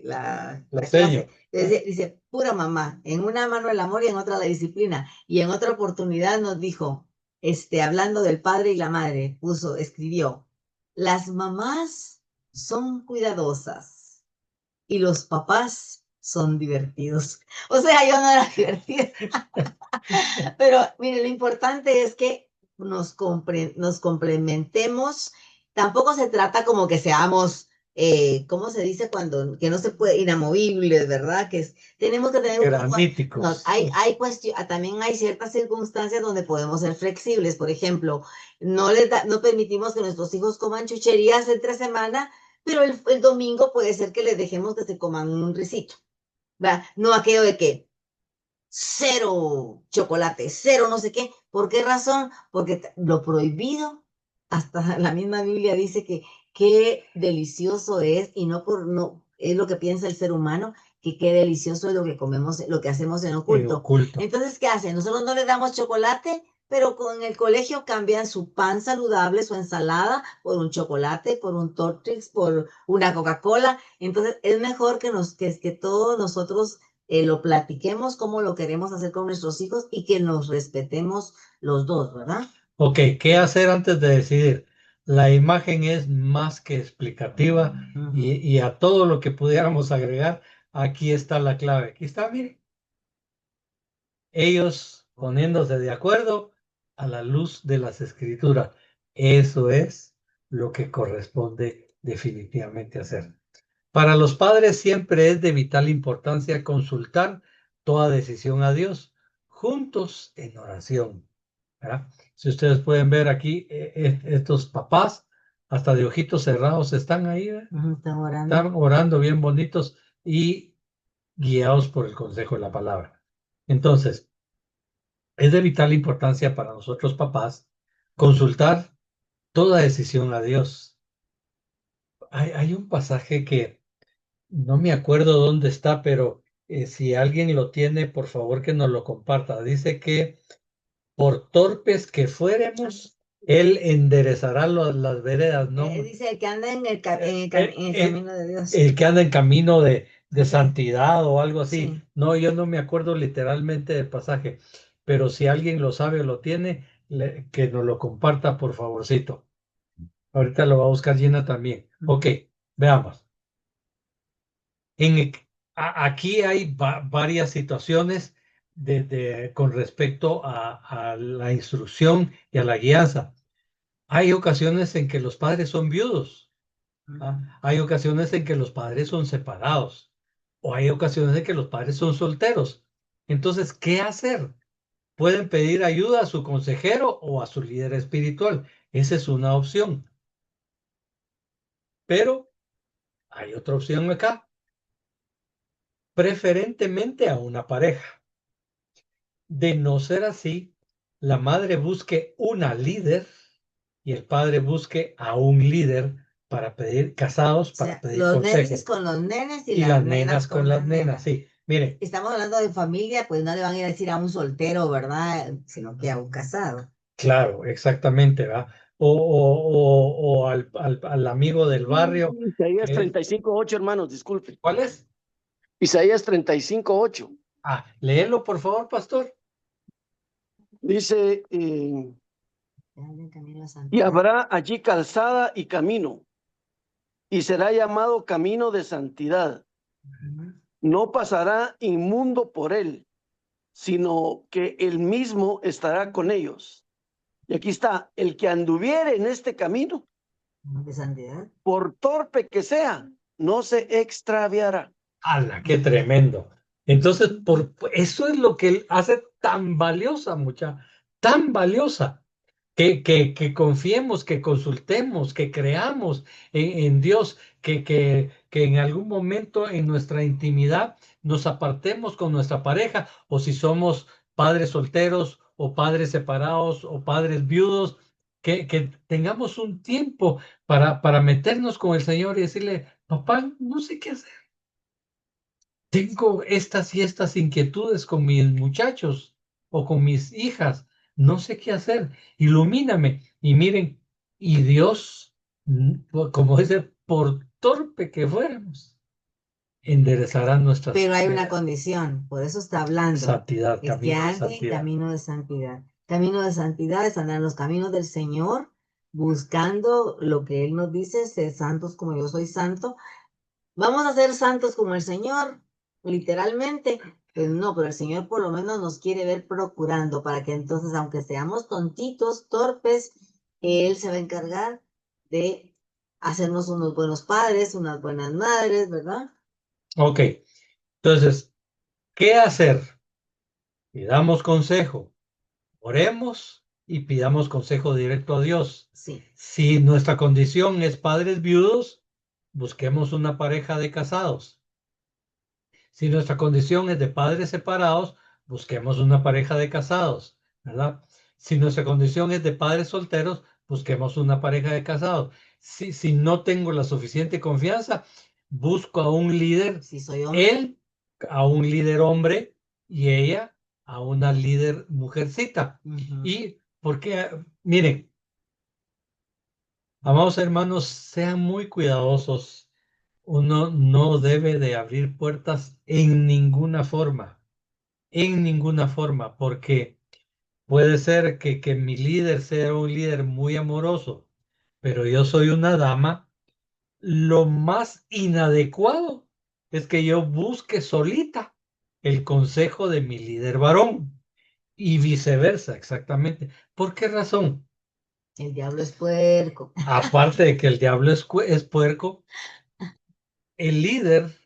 la clase. Dice, pura mamá, en una mano el amor y en otra la disciplina. Y en otra oportunidad nos dijo, hablando del padre y la madre, escribió, las mamás son cuidadosas y los papás son divertidos. O sea, yo no era divertida. Pero mire, lo importante es que nos complementemos. Tampoco se trata como que seamos, ¿cómo se dice cuando? Que no se puede, inamovibles, ¿verdad? Tenemos que tener graníticos. También hay ciertas circunstancias donde podemos ser flexibles. Por ejemplo, no permitimos que nuestros hijos coman chucherías entre semana, pero el domingo puede ser que les dejemos que se coman un risito, ¿verdad? No aquello de que 0 chocolate, 0 no sé qué. ¿Por qué razón? Porque lo prohibido, hasta la misma Biblia dice que qué delicioso es, y no es lo que piensa el ser humano, que qué delicioso es lo que comemos, lo que hacemos en oculto. Entonces, ¿qué hacen? Nosotros no les damos chocolate, pero con el colegio cambian su pan saludable, su ensalada, por un chocolate, por un Tortrix, por una Coca-Cola. Entonces, es mejor que todos nosotros lo platiquemos como lo queremos hacer con nuestros hijos y que nos respetemos los dos, ¿verdad? Ok, ¿qué hacer antes de decidir? La imagen es más que explicativa y a todo lo que pudiéramos agregar, aquí está la clave. Aquí está, mire. Ellos poniéndose de acuerdo a la luz de las Escrituras. Eso es lo que corresponde definitivamente hacer. Para los padres siempre es de vital importancia consultar toda decisión a Dios, juntos en oración, ¿verdad? Si ustedes pueden ver aquí, estos papás, hasta de ojitos cerrados, están ahí, ¿verdad? Están orando. Están orando bien bonitos y guiados por el consejo de la palabra. Entonces, es de vital importancia para nosotros papás consultar toda decisión a Dios. Hay un pasaje que no me acuerdo dónde está, pero si alguien lo tiene, por favor que nos lo comparta. Dice que por torpes que fuéramos, Él enderezará las veredas, ¿no? Dice el que anda en el el camino de Dios. El que anda en camino de santidad o algo así. Sí. No, yo no me acuerdo literalmente del pasaje, pero si alguien lo sabe o lo tiene, que nos lo comparta, por favorcito. Ahorita lo va a buscar Gina también. Ok, veamos. Aquí hay varias situaciones con respecto a la instrucción y a la guianza. Hay ocasiones en que los padres son viudos. Hay ocasiones en que los padres son separados. O hay ocasiones en que los padres son solteros. Entonces, ¿qué hacer? Pueden pedir ayuda a su consejero o a su líder espiritual. Esa es una opción. Pero hay otra opción acá. Preferentemente a una pareja. De no ser así, la madre busque una líder y el padre busque a un líder para pedir casados, O para sea, pedir los consejo. nenes con los nenes Y las nenas con las nenas, sí. Miren, Estamos hablando de familia, pues no le van a ir a decir a un soltero, ¿verdad? Sino que a un casado. claro, exactamente, ¿va? O al amigo del barrio. Isaías que- 35:8, hermanos, disculpe. ¿Cuál es? Isaías 35:8. Léelo, por favor, pastor. Dice, Que anda en camino de y santidad. habrá allí calzada y camino, y será llamado camino de santidad. No pasará inmundo por él, sino que él mismo estará con ellos. Y aquí está, el que anduviere en este camino, De santidad. por torpe que sea, no se extraviará. ¡Hala, qué tremendo! Entonces, eso es lo que hace tan valiosa, tan valiosa, que confiemos, que consultemos, que creamos en Dios, que en algún momento en nuestra intimidad nos apartemos con nuestra pareja, o si somos padres solteros, o padres separados, o padres viudos, que tengamos un tiempo para meternos con el Señor y decirle, papá, no sé qué hacer. Tengo estas y estas inquietudes con mis muchachos o con mis hijas. No sé qué hacer. Ilumíname. Y miren, y Dios, como dice, por torpe que fuéramos, enderezará nuestras Pero hay una veredas. condición, por eso está hablando. Santidad, Es que camino de ande en santidad. camino de santidad. Camino de santidad es andar en los caminos del Señor, buscando lo que Él nos dice, ser santos como yo soy santo. Vamos a ser santos como el Señor, literalmente. Pues no, pero el Señor por lo menos nos quiere ver procurando para que entonces, aunque seamos tontitos, torpes, Él se va a encargar de hacernos unos buenos padres, unas buenas madres, ¿verdad? Ok, entonces, ¿qué hacer? Pidamos consejo, oremos y pidamos consejo directo a Dios. Sí. Si nuestra condición es padres viudos, busquemos una pareja de casados. Si nuestra condición es de padres separados, busquemos una pareja de casados, ¿verdad? Si nuestra condición es de padres solteros, busquemos una pareja de casados. Si no tengo la suficiente confianza, busco a un líder, Si soy hombre. él a un líder hombre y ella a una líder mujercita. Y porque, miren, amados hermanos, sean muy cuidadosos. Uno no debe de abrir puertas en ninguna forma, porque puede ser que mi líder sea un líder muy amoroso, pero yo soy una dama. Lo más inadecuado es que yo busque solita el consejo de mi líder varón. Y viceversa, exactamente. ¿Por qué razón? El diablo es puerco. Aparte de que el diablo es puerco, el líder,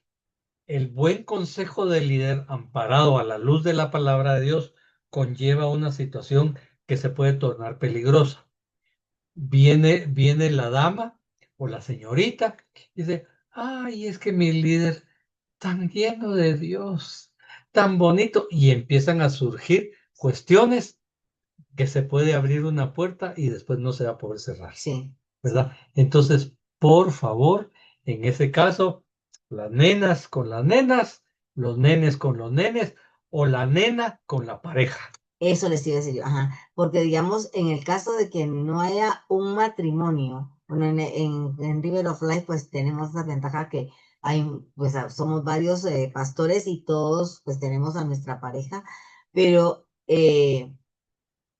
el buen consejo del líder, amparado a la luz de la palabra de Dios, conlleva una situación que se puede tornar peligrosa. Viene la dama o la señorita y dice, ay, es que mi líder tan lleno de Dios, tan bonito, y empiezan a surgir cuestiones que se puede abrir una puerta y después no se va a poder cerrar, Sí. ¿verdad? Entonces, por favor, en ese caso, las nenas con las nenas, los nenes con los nenes o la nena con la pareja. Eso les iba a decir yo, ajá, porque digamos, en el caso de que no haya un matrimonio, bueno, en River of Life, pues tenemos la ventaja que hay, pues somos varios pastores y todos, pues tenemos a nuestra pareja, pero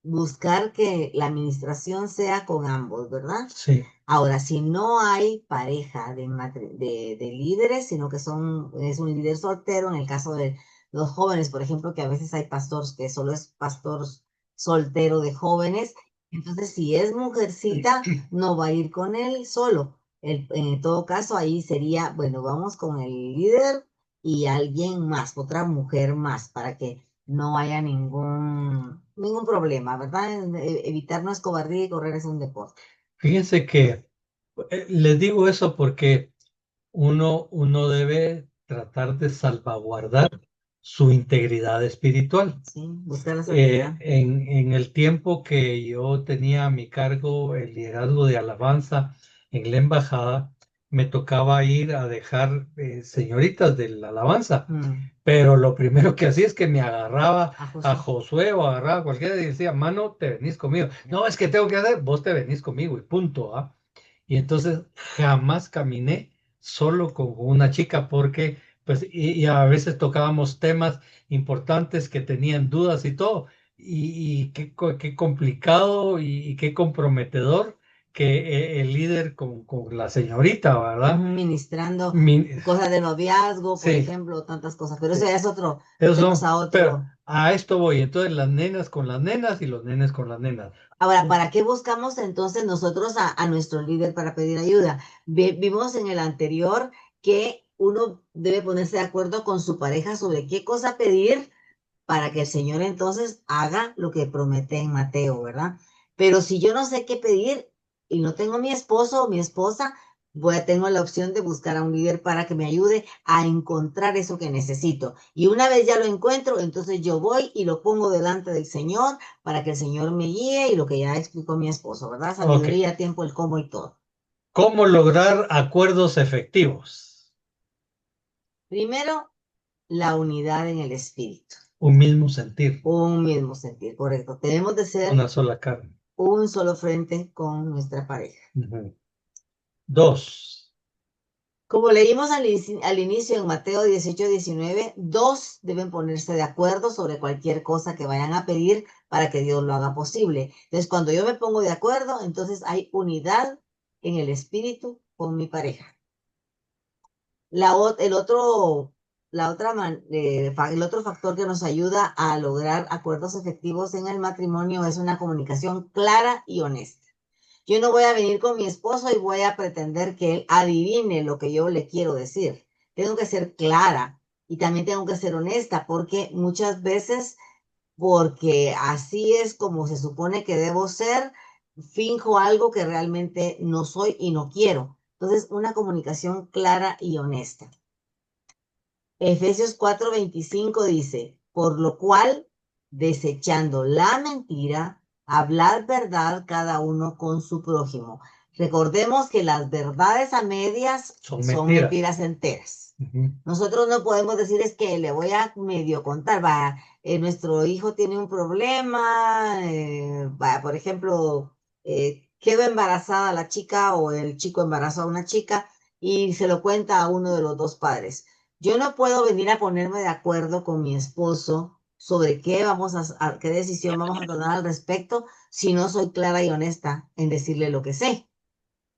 buscar que la administración sea con ambos, ¿verdad? Sí. Ahora, si no hay pareja de líderes, sino que es un líder soltero, en el caso de los jóvenes, por ejemplo, que a veces hay pastores que solo es pastor soltero de jóvenes, entonces si es mujercita, no va a ir con él solo. En todo caso, ahí sería, bueno, vamos con el líder y alguien más, otra mujer más, para que no haya ningún problema, ¿verdad? Evitar no es cobardía y correr es un deporte. Fíjense que les digo eso porque uno debe tratar de salvaguardar su integridad espiritual. Sí, buscar la santidad. En el tiempo que yo tenía a mi cargo el liderazgo de alabanza en la embajada, me tocaba ir a dejar señoritas de la alabanza, pero lo primero que hacía es que me agarraba a Josué o agarraba a cualquiera y decía, mano, te venís conmigo. No, es que tengo que hacer, vos te venís conmigo y punto, ¿ah? Y entonces jamás caminé solo con una chica porque, pues, y a veces tocábamos temas importantes que tenían dudas y todo. Y qué complicado y qué comprometedor que el líder con la señorita, ¿verdad? Ministrando Min- cosas de noviazgo, por sí, ejemplo, tantas cosas, pero eso sí. ya es otro, Eso, a otro. pero a esto voy. Entonces las nenas con las nenas y los nenes con las nenas. Ahora, ¿para qué buscamos entonces nosotros a nuestro líder para pedir ayuda? Vimos en el anterior que uno debe ponerse de acuerdo con su pareja sobre qué cosa pedir para que el Señor entonces haga lo que promete en Mateo, ¿verdad? Pero si yo no sé qué pedir y no tengo mi esposo o mi esposa, tengo la opción de buscar a un líder para que me ayude a encontrar eso que necesito. Y una vez ya lo encuentro, entonces yo voy y lo pongo delante del Señor para que el Señor me guíe y lo que ya explicó mi esposo, ¿verdad? Sabiduría, tiempo, el cómo y todo. ¿Cómo lograr acuerdos efectivos? Primero, la unidad en el espíritu. Un mismo sentir, Un mismo sentir, correcto. Tenemos de ser una sola carne. un solo frente con nuestra pareja. Ujú. 2. Como leímos al inicio en Mateo 18-19, dos deben ponerse de acuerdo sobre cualquier cosa que vayan a pedir para que Dios lo haga posible. Entonces, cuando yo me pongo de acuerdo, entonces hay unidad en el espíritu con mi pareja. El otro factor que nos ayuda a lograr acuerdos efectivos en el matrimonio es una comunicación clara y honesta. Yo no voy a venir con mi esposo y voy a pretender que él adivine lo que yo le quiero decir. Tengo que ser clara y también tengo que ser honesta porque muchas veces, porque así es como se supone que debo ser, finjo algo que realmente no soy y no quiero. Entonces, una comunicación clara y honesta. Efesios 4:25 dice, por lo cual, desechando la mentira, hablad verdad cada uno con su prójimo. Recordemos que las verdades a medias Son son mentiras. mentiras enteras. Ujú. Nosotros no podemos decir es que le voy a medio contar, nuestro hijo tiene un problema, por ejemplo, quedó embarazada la chica o el chico embarazó a una chica y se lo cuenta a uno de los dos padres. Yo no puedo venir a ponerme de acuerdo con mi esposo sobre qué decisión vamos a tomar al respecto si no soy clara y honesta en decirle lo que sé.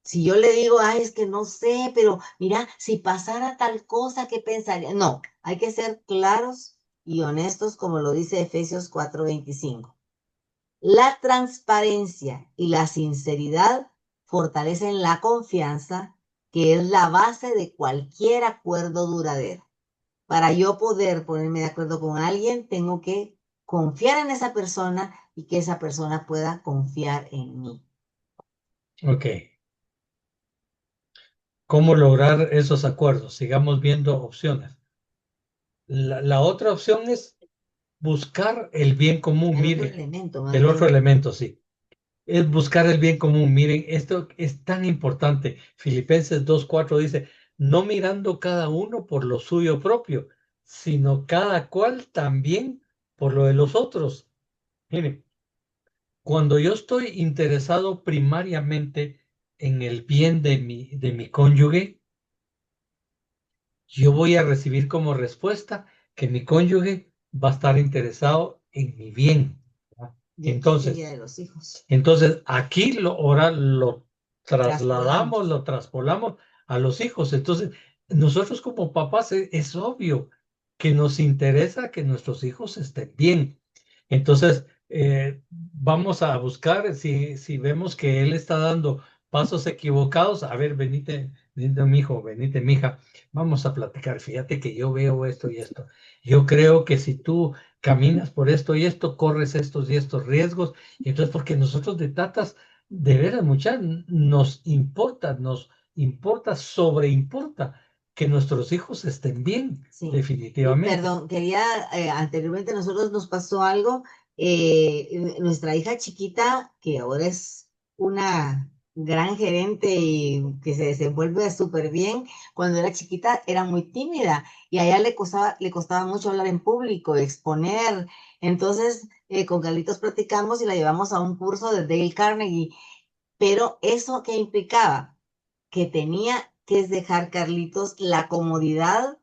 Si yo le digo, ay, es que no sé, pero mira, si pasara tal cosa, ¿qué pensaría? No, hay que ser claros y honestos, como lo dice Efesios 4:25. La transparencia y la sinceridad fortalecen la confianza, que es la base de cualquier acuerdo duradero. Para yo poder ponerme de acuerdo con alguien, tengo que confiar en esa persona y que esa persona pueda confiar en mí. Ok. ¿Cómo lograr esos acuerdos? Sigamos viendo opciones. La otra opción es buscar el bien común. El otro Mire, elemento, más el otro bien. elemento, sí. Es buscar el bien común. Miren, esto es tan importante. Filipenses 2:4 dice, no mirando cada uno por lo suyo propio, sino cada cual también por lo de los otros. Miren, cuando yo estoy interesado primariamente en el bien de mi cónyuge, yo voy a recibir como respuesta que mi cónyuge va a estar interesado en mi bien. ¿Verdad? Y aquí sería Entonces, de los hijos. aquí ahora lo trasladamos, Traspolamos. lo traspolamos a los hijos. Entonces, nosotros como papás es obvio que nos interesa que nuestros hijos estén bien. Entonces, vamos a buscar si vemos que él está dando pasos equivocados. A ver, venite mi hijo, venite mi hija, vamos a platicar. Fíjate que yo veo esto y esto. Yo creo que si tú caminas por esto y esto, corres estos y estos riesgos. Y entonces, porque nosotros de tatas, de veras, muchachos, nos importa, sobreimporta que nuestros hijos estén bien, Sí. definitivamente. Perdón, anteriormente a nosotros nos pasó algo, nuestra hija chiquita, que ahora es una gran gerente y que se desenvuelve súper bien, cuando era chiquita era muy tímida y a ella le costaba mucho hablar en público, exponer. Entonces, con Carlitos platicamos y la llevamos a un curso de Dale Carnegie, pero ¿eso qué implicaba? Que tenía que dejar, Carlitos, la comodidad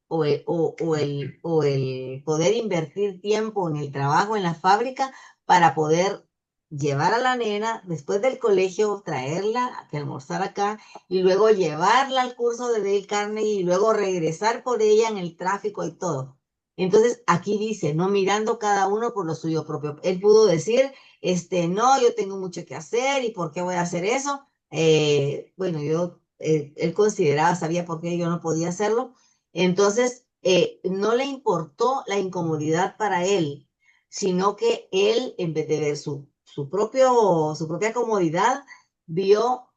o el poder invertir tiempo en el trabajo en la fábrica para poder llevar a la nena después del colegio, traerla a que almorzar acá y luego llevarla al curso de Dale Carnegie y luego regresar por ella en el tráfico y todo. Entonces, aquí dice, no mirando cada uno por lo suyo propio. Él pudo decir, no, yo tengo mucho que hacer y ¿por qué voy a hacer eso? Bueno, él consideraba, sabía por qué yo no podía hacerlo. Entonces, no le importó la incomodidad para él, sino que él, en vez de ver su propia comodidad, vio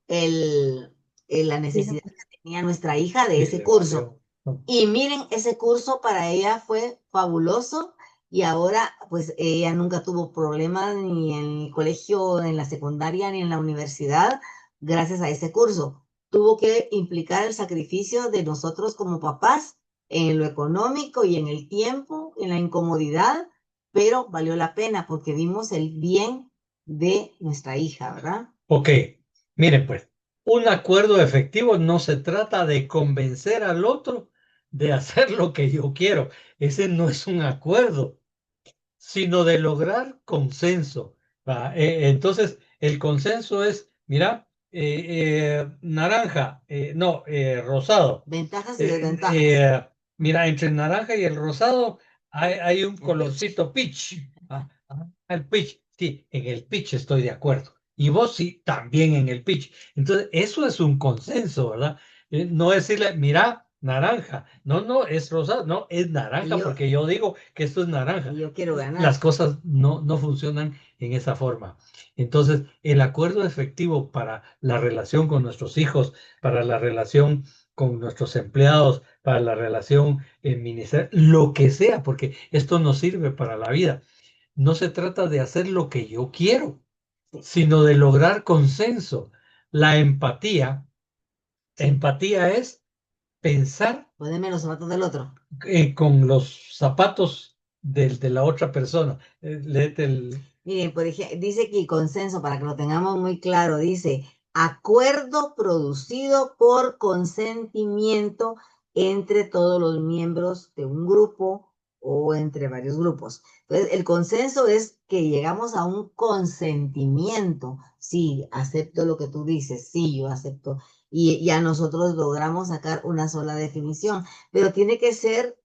la necesidad que tenía nuestra hija de Sí, ese le curso. valió. Y miren, ese curso para ella fue fabuloso y ahora pues ella nunca tuvo problemas ni en el colegio, en la secundaria, ni en la universidad, gracias a ese curso. Tuvo que implicar el sacrificio de nosotros como papás en lo económico y en el tiempo, en la incomodidad, pero valió la pena porque vimos el bien de nuestra hija, ¿verdad? Ok, miren pues, un acuerdo efectivo no se trata de convencer al otro de hacer lo que yo quiero. Ese no es un acuerdo, sino de lograr consenso. ¿Va? Entonces, el consenso es, mira, naranja, no, rosado. Ventajas y Eh, desventajas. Mira, entre el naranja y el rosado hay un colorcito peach. El peach, sí, en el peach estoy de acuerdo. Y vos sí, también en el peach. Entonces, eso es un consenso, ¿verdad? No decirle, mira, naranja. No, no, es rosado. No, es naranja Yo, porque yo digo que esto es naranja. yo quiero ganar. Las cosas no funcionan en esa forma. Entonces, el acuerdo efectivo para la relación con nuestros hijos, para la relación con nuestros empleados, para la relación en ministerio, lo que sea, porque esto nos sirve para la vida. No se trata de hacer lo que yo quiero, sino de lograr consenso. La empatía, Sí. empatía es pensar Poneme los zapatos del otro. con los zapatos de la otra persona. Léete el... Miren, por ejemplo, dice aquí consenso, para que lo tengamos muy claro, dice acuerdo producido por consentimiento entre todos los miembros de un grupo o entre varios grupos. Entonces, el consenso es que llegamos a un consentimiento. Sí, acepto lo que tú dices, sí, yo acepto. Y ya nosotros logramos sacar una sola definición, pero tiene que ser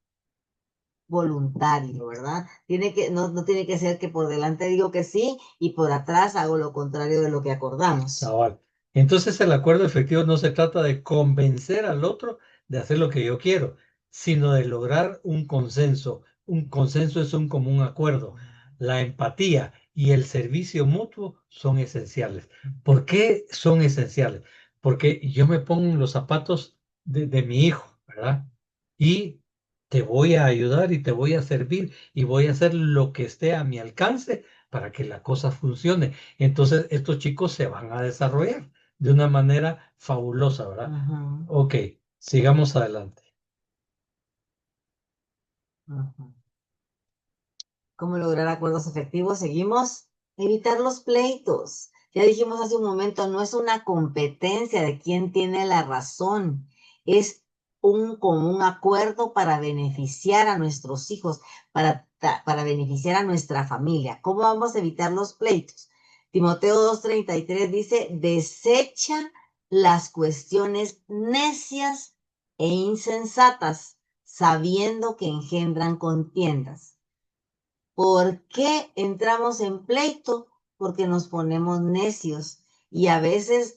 voluntario, ¿verdad? No tiene que ser que por delante digo que sí y por atrás hago lo contrario de lo que acordamos. Cabal. Entonces el acuerdo efectivo no se trata de convencer al otro de hacer lo que yo quiero, sino de lograr un consenso. Un consenso es un común acuerdo. La empatía y el servicio mutuo son esenciales. ¿Por qué son esenciales? Porque yo me pongo en los zapatos de mi hijo, ¿verdad? Y te voy a ayudar y te voy a servir y voy a hacer lo que esté a mi alcance para que la cosa funcione. Entonces, estos chicos se van a desarrollar de una manera fabulosa, ¿verdad? Ajá, Ok, sigamos adelante. ajá. ¿Cómo lograr acuerdos efectivos? Seguimos. Evitar los pleitos. Ya dijimos hace un momento, no es una competencia de quién tiene la razón. Es un común acuerdo para beneficiar a nuestros hijos, para beneficiar a nuestra familia. ¿Cómo vamos a evitar los pleitos? Timoteo 2:33 dice, desecha las cuestiones necias e insensatas, sabiendo que engendran contiendas. ¿Por qué entramos en pleito? Porque nos ponemos necios y a veces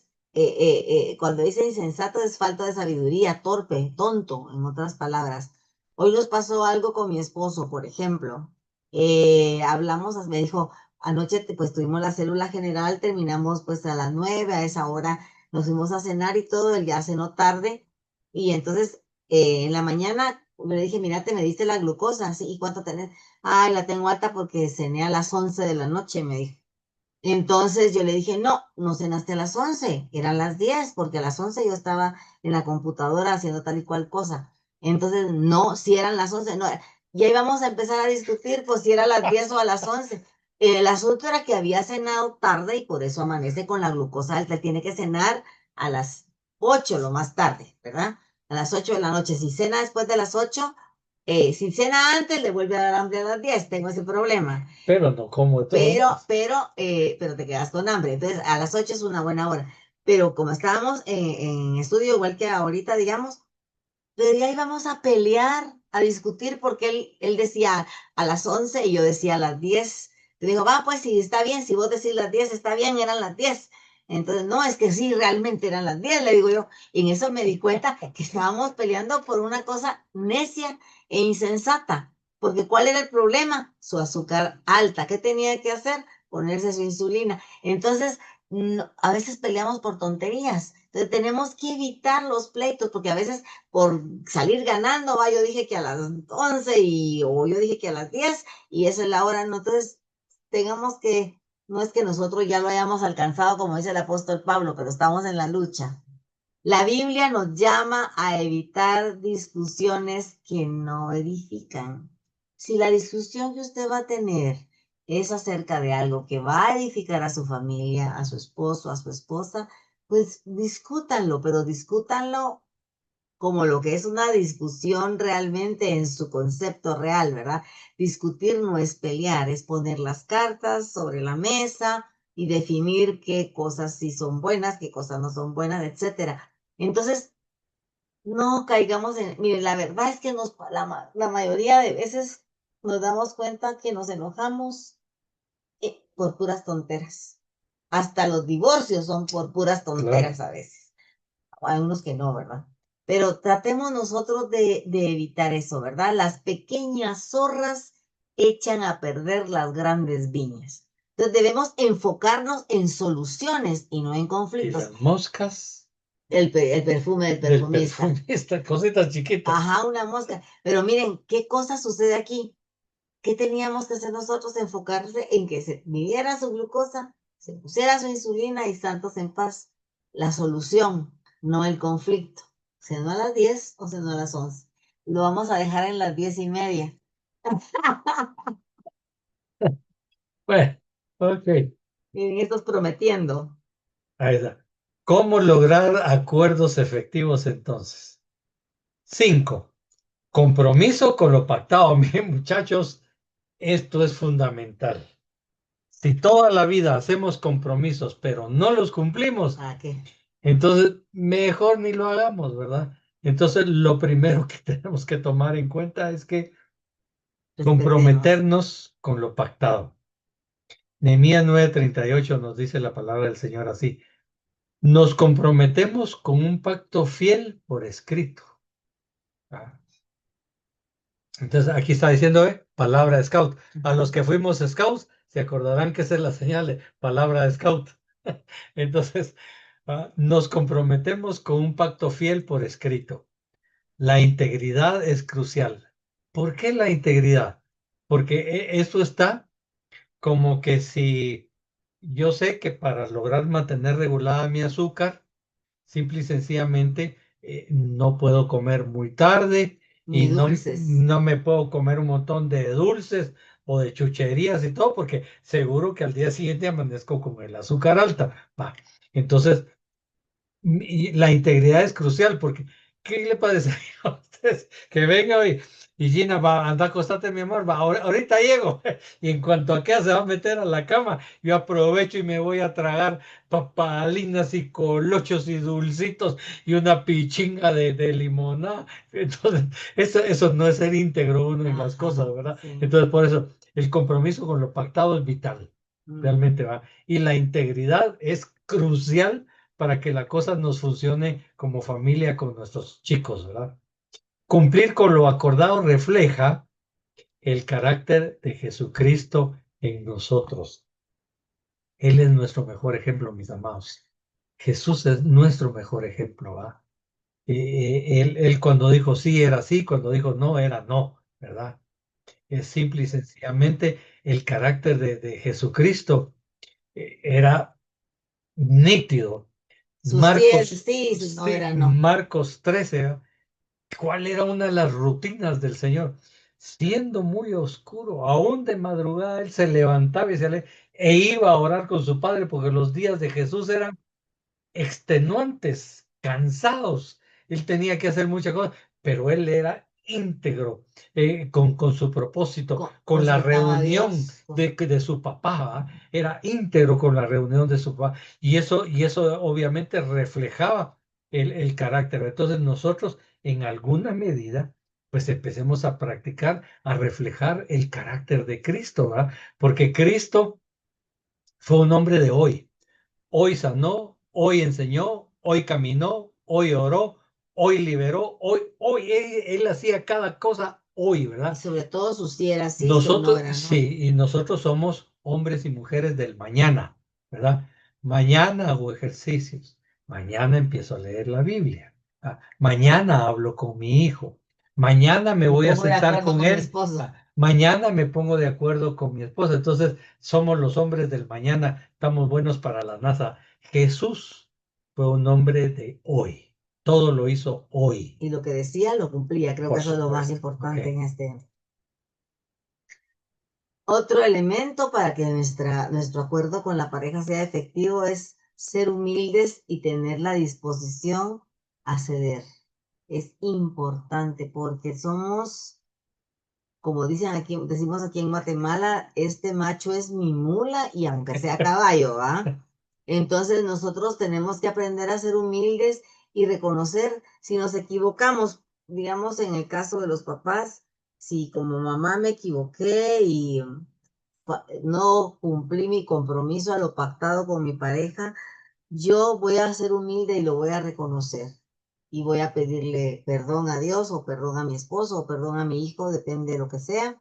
cuando dice insensato es falta de sabiduría, torpe, tonto, en otras palabras. Hoy nos pasó algo con mi esposo, por ejemplo. Hablamos, me dijo, anoche pues tuvimos la célula general, terminamos pues a las 9, a esa hora nos fuimos a cenar y todo, él ya cenó tarde y entonces en la mañana le dije, mira, te me diste la glucosa, ¿sí? ¿Y cuánto tenés? Ay, la tengo alta porque cené a las 11 de la noche, me dijo. Entonces yo le dije, no, no cenaste a las 11, eran las 10, porque a las 11 yo estaba en la computadora haciendo tal y cual cosa. Entonces, no, si eran las 11, no, ya íbamos a empezar a discutir, pues si era a las 10 o a las 11. El asunto era que había cenado tarde y por eso amanece con la glucosa alta. Tiene que cenar a las 8 lo más tarde, ¿verdad? A las 8 de la noche. Si cena después de las 8, si cena antes, le vuelve a dar hambre a las 10. Tengo ese problema. Pero no como Pero te quedas con hambre. Entonces, a las 8 es una buena hora. Pero como estábamos en estudio, igual que ahorita, digamos, pero ya íbamos a pelear, a discutir, porque él decía a las 11 y yo decía a las 10. Le digo, va, pues si está bien, si vos decís las 10 está bien, eran las 10. Entonces, no, es que sí, realmente eran las 10, le digo yo. Y en eso me di cuenta que estábamos peleando por una cosa necia e insensata. Porque ¿cuál era el problema? Su azúcar alta. ¿Qué tenía que hacer? Ponerse su insulina. Entonces, a veces peleamos por tonterías. Entonces, tenemos que evitar los pleitos, porque a veces por salir ganando, va, yo dije que a las 11 o yo dije que a las 10 y esa es la hora, ¿no? Entonces, tengamos que, no es que nosotros ya lo hayamos alcanzado, como dice el apóstol Pablo, pero estamos en la lucha. La Biblia nos llama a evitar discusiones que no edifican. Si la discusión que usted va a tener es acerca de algo que va a edificar a su familia, a su esposo, a su esposa, pues discútanlo, pero discútanlo como lo que es una discusión realmente en su concepto real, ¿verdad? Discutir no es pelear, es poner las cartas sobre la mesa y definir qué cosas sí son buenas, qué cosas no son buenas, etcétera. Entonces, no caigamos mire, la verdad es que la mayoría de veces nos damos cuenta que nos enojamos por puras tonteras. Hasta los divorcios son por puras tonteras a veces. Hay unos que no, ¿verdad? Pero tratemos nosotros de evitar eso, ¿verdad? Las pequeñas zorras echan a perder las grandes viñas. Entonces debemos enfocarnos en soluciones y no en y conflictos. las moscas El perfume del del perfumista. perfumista, cositas chiquitas. Ajá, una mosca. Pero miren, ¿qué cosa sucede aquí? ¿Qué teníamos que hacer nosotros? Enfocarse en que se midiera su glucosa, se pusiera su insulina y santos en paz. La solución, no el conflicto. Cenó a las 10 o cenó a las 11. Lo vamos a dejar en las 10:30. Bueno, ok, Miren, esto es prometiendo. ahí está. ¿Cómo lograr acuerdos efectivos entonces? 5. Compromiso con lo pactado. Miren, muchachos, esto es fundamental. Si toda la vida hacemos compromisos, pero no los cumplimos, ¿A qué? entonces mejor ni lo hagamos, ¿verdad? Entonces, lo primero que tenemos que tomar en cuenta es que comprometernos con lo pactado. Nehemías 9:38 nos dice la palabra del Señor así: nos comprometemos con un pacto fiel por escrito. Ah. Entonces aquí está diciendo, palabra de scout. A los que fuimos scouts se acordarán que esa es la señal de palabra de scout. Entonces, nos comprometemos con un pacto fiel por escrito. La integridad es crucial. ¿Por qué la integridad? Porque eso está como que si yo sé que para lograr mantener regulada mi azúcar, simple y sencillamente no puedo comer muy tarde Ni y dulces. no me puedo comer un montón de dulces o de chucherías y todo, porque seguro que al día siguiente amanezco con el azúcar alta. Va. Entonces, y la integridad es crucial, porque ¿qué le parece a ustedes? Que venga hoy y Gina va, anda, acostate, mi amor, va, ahorita llego. Y en cuanto a qué se va a meter a la cama, yo aprovecho y me voy a tragar papalinas y colochos y dulcitos y una pichinga de limonada. Entonces, eso no es ser íntegro uno en las cosas, ¿verdad? Sí. Entonces, por eso, el compromiso con lo pactado es vital, realmente va. Y la integridad es crucial para que la cosa nos funcione como familia con nuestros chicos, ¿verdad? Cumplir con lo acordado refleja el carácter de Jesucristo en nosotros. Él es nuestro mejor ejemplo, mis amados. Jesús es nuestro mejor ejemplo, ¿verdad? Él cuando dijo sí era sí, cuando dijo no era no, ¿verdad? Es simple y sencillamente el carácter de Jesucristo era nítido. Sus sí es Marcos, sí, sus no era no. Marcos 13, ¿cuál era una de las rutinas del Señor? Siendo muy oscuro, aún de madrugada, él se levantaba e iba a orar con su padre, porque los días de Jesús eran extenuantes, cansados. Él tenía que hacer muchas cosas, pero él era íntegro con su propósito, con la reunión de su papá, ¿va? Era íntegro con la reunión de su papá. Y eso obviamente reflejaba el carácter. Entonces nosotros, en alguna medida, pues empecemos a practicar, a reflejar el carácter de Cristo, ¿va? Porque Cristo fue un hombre de hoy. Hoy sanó, hoy enseñó, hoy caminó, hoy oró, hoy liberó, hoy él hacía cada cosa hoy, Y ¿verdad? sobre todo sus sí era sí, sus Nosotros, no era no. sí, y nosotros somos hombres y mujeres del mañana, ¿verdad? Mañana hago ejercicios, mañana empiezo a leer la Biblia, mañana hablo con mi hijo, mañana me voy a pongo de sentar acuerdo con con mi él, esposo. mañana me pongo de acuerdo con mi esposa. Entonces, somos los hombres del mañana, estamos buenos para la NASA. Jesús fue un hombre de hoy, todo lo hizo hoy. Y lo que decía lo cumplía, creo Por que eso es lo más supuesto. importante Ok. en este. Otro elemento para que nuestro acuerdo con la pareja sea efectivo es ser humildes y tener la disposición a ceder. Es importante porque somos, como decimos aquí en Guatemala, este macho es mi mula y aunque sea caballo, ¿ah? Entonces nosotros tenemos que aprender a ser humildes y reconocer si nos equivocamos. Digamos, en el caso de los papás, si como mamá me equivoqué y no cumplí mi compromiso a lo pactado con mi pareja, yo voy a ser humilde y lo voy a reconocer. Y voy a pedirle perdón a Dios o perdón a mi esposo o perdón a mi hijo, depende de lo que sea.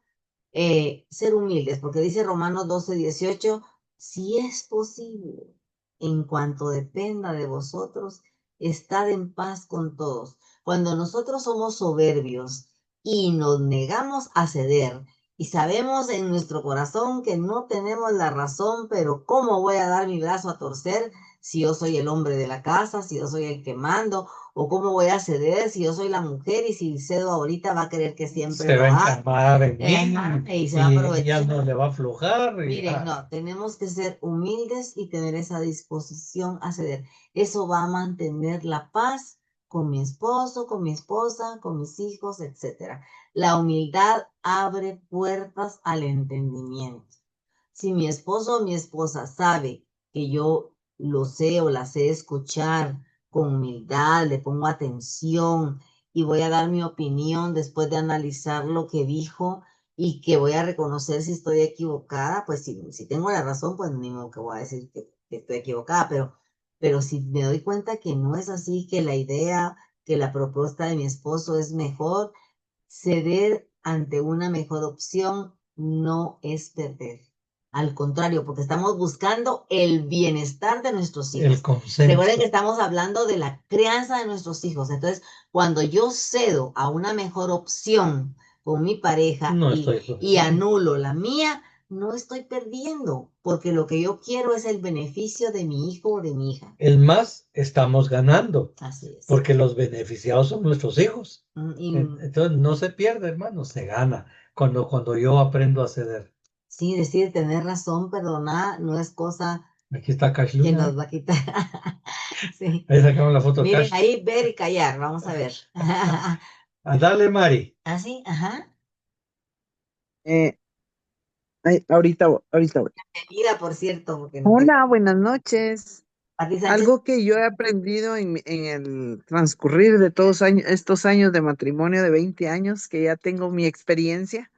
Ser humildes, porque dice Romanos 12:18, si es posible, en cuanto dependa de vosotros, estad en paz con todos. Cuando nosotros somos soberbios y nos negamos a ceder y sabemos en nuestro corazón que no tenemos la razón, pero ¿cómo voy a dar mi brazo a torcer si yo soy el hombre de la casa, si yo soy el que mando? ¿O cómo voy a ceder si yo soy la mujer y si cedo ahorita va a querer que siempre Se lo va a haga? encamar en mí Y se va a y aprovechar. ya no le va a aflojar. Miren, no, tenemos que ser humildes y tener esa disposición a ceder. Eso va a mantener la paz con mi esposo, con mi esposa, con mis hijos, etc. La humildad abre puertas al entendimiento. Si mi esposo o mi esposa sabe que yo lo sé o la sé escuchar con humildad, le pongo atención y voy a dar mi opinión después de analizar lo que dijo, y que voy a reconocer si estoy equivocada, pues si tengo la razón, pues ni modo que voy a decir que estoy equivocada, pero si me doy cuenta que no es así, que la idea, que la propuesta de mi esposo es mejor, ceder ante una mejor opción no es perder. Al contrario, porque estamos buscando el bienestar de nuestros El hijos. Recuerden que consenso. estamos hablando de la crianza de nuestros hijos. Entonces, cuando yo cedo a una mejor opción con mi pareja No y estoy. anulo la mía, no estoy perdiendo, porque lo que yo quiero es el beneficio de mi hijo o de mi hija. Es más, estamos ganando, Así es. porque los beneficiados son nuestros hijos. Y Entonces no se pierde, hermano, se gana cuando yo aprendo a ceder. sí, decir tener razón, perdonar, no es cosa Aquí está Cash que Luna. nos va a quitar. Sí. Ahí sacamos la foto de Miren, Cash. ahí ver y callar, vamos a ver. Dale, Mari. Así, ajá. Eh, ahorita voy. Mira, por cierto, porque no te... Hola, buenas noches. Pati Sánchez, Algo que yo he aprendido en el transcurrir de todos estos años de matrimonio de 20 años, que ya tengo mi experiencia,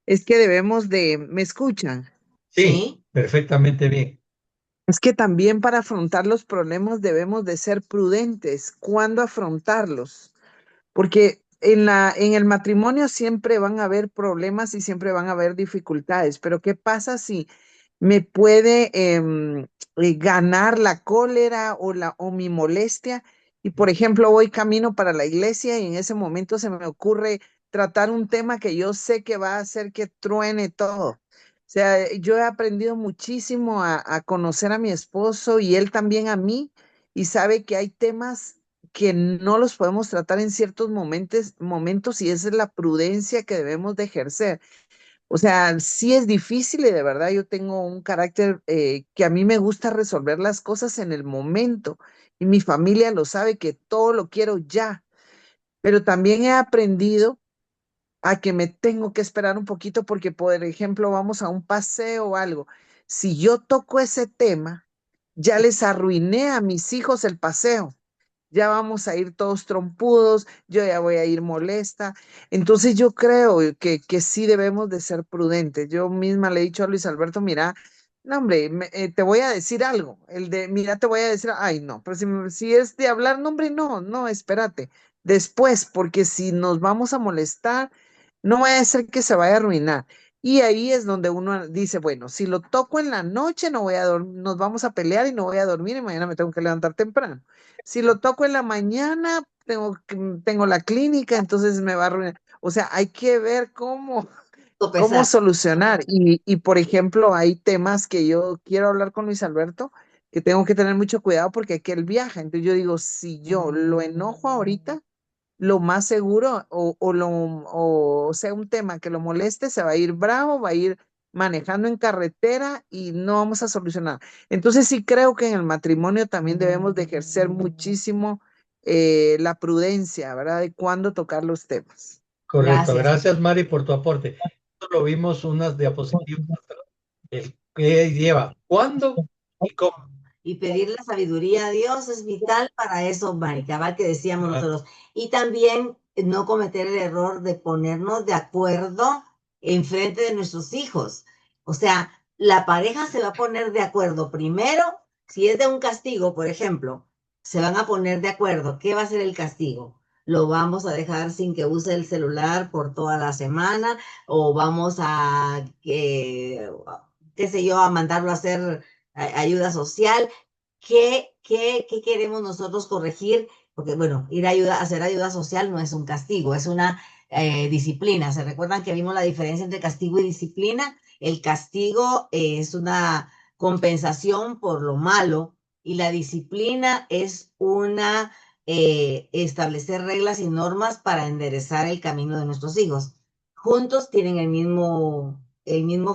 es que debemos de, ¿me escuchan? Sí, sí, perfectamente bien. Es que también para afrontar los problemas debemos de ser prudentes. ¿Cuándo afrontarlos? Porque en el matrimonio siempre van a haber problemas y siempre van a haber dificultades, pero ¿qué pasa si me puede ganar la cólera o mi molestia? Y por ejemplo, voy camino para la iglesia y en ese momento se me ocurre tratar un tema que yo sé que va a hacer que truene todo. O sea, yo he aprendido muchísimo a conocer a mi esposo y él también a mí y sabe que hay temas que no los podemos tratar en ciertos momentos y esa es la prudencia que debemos de ejercer. O sea, sí es difícil y de verdad yo tengo un carácter que a mí me gusta resolver las cosas en el momento y mi familia lo sabe que todo lo quiero ya, pero también he aprendido a que me tengo que esperar un poquito porque, por ejemplo, vamos a un paseo o algo. Si yo toco ese tema, ya les arruiné a mis hijos el paseo, ya vamos a ir todos trompudos, yo ya voy a ir molesta. Entonces yo creo que sí debemos de ser prudentes. Yo misma le he dicho a Luis Alberto, mira, no hombre, te voy a decir algo. El de, mira, te voy a decir, ay no, pero si es de hablar, no hombre, no, espérate. Después, porque si nos vamos a molestar, no vaya a ser que se vaya a arruinar. Y ahí es donde uno dice, bueno, si lo toco en la noche, no voy a nos vamos a pelear y no voy a dormir y mañana me tengo que levantar temprano. Si lo toco en la mañana, tengo la clínica, entonces me va a arruinar. O sea, hay que ver cómo pesar. solucionar. Y, por ejemplo, hay temas que yo quiero hablar con Luis Alberto, que tengo que tener mucho cuidado porque aquí él viaja. Entonces yo digo, si yo lo enojo ahorita, lo más seguro, o sea, un tema que lo moleste, se va a ir bravo, va a ir manejando en carretera y no vamos a solucionar. Entonces sí creo que en el matrimonio también debemos de ejercer muchísimo la prudencia, ¿verdad? De cuándo tocar los temas. Correcto. Gracias. Gracias, Mari, por tu aporte. Esto lo vimos unas diapositivas. El que lleva cuándo y cómo. Y pedir la sabiduría a Dios es vital para eso, Maricabal, que decíamos Ah, nosotros. Y también no cometer el error de ponernos de acuerdo en frente de nuestros hijos. O sea, la pareja se va a poner de acuerdo primero, si es de un castigo, por ejemplo, se van a poner de acuerdo. ¿Qué va a ser el castigo? ¿Lo vamos a dejar sin que use el celular por toda la semana? ¿O vamos a, qué sé yo, a mandarlo a hacer ayuda social? ¿Qué queremos nosotros corregir? Porque, bueno, hacer ayuda social no es un castigo, es una disciplina. ¿Se recuerdan que vimos la diferencia entre castigo y disciplina? El castigo es una compensación por lo malo y la disciplina es una establecer reglas y normas para enderezar el camino de nuestros hijos. Juntos tienen el mismo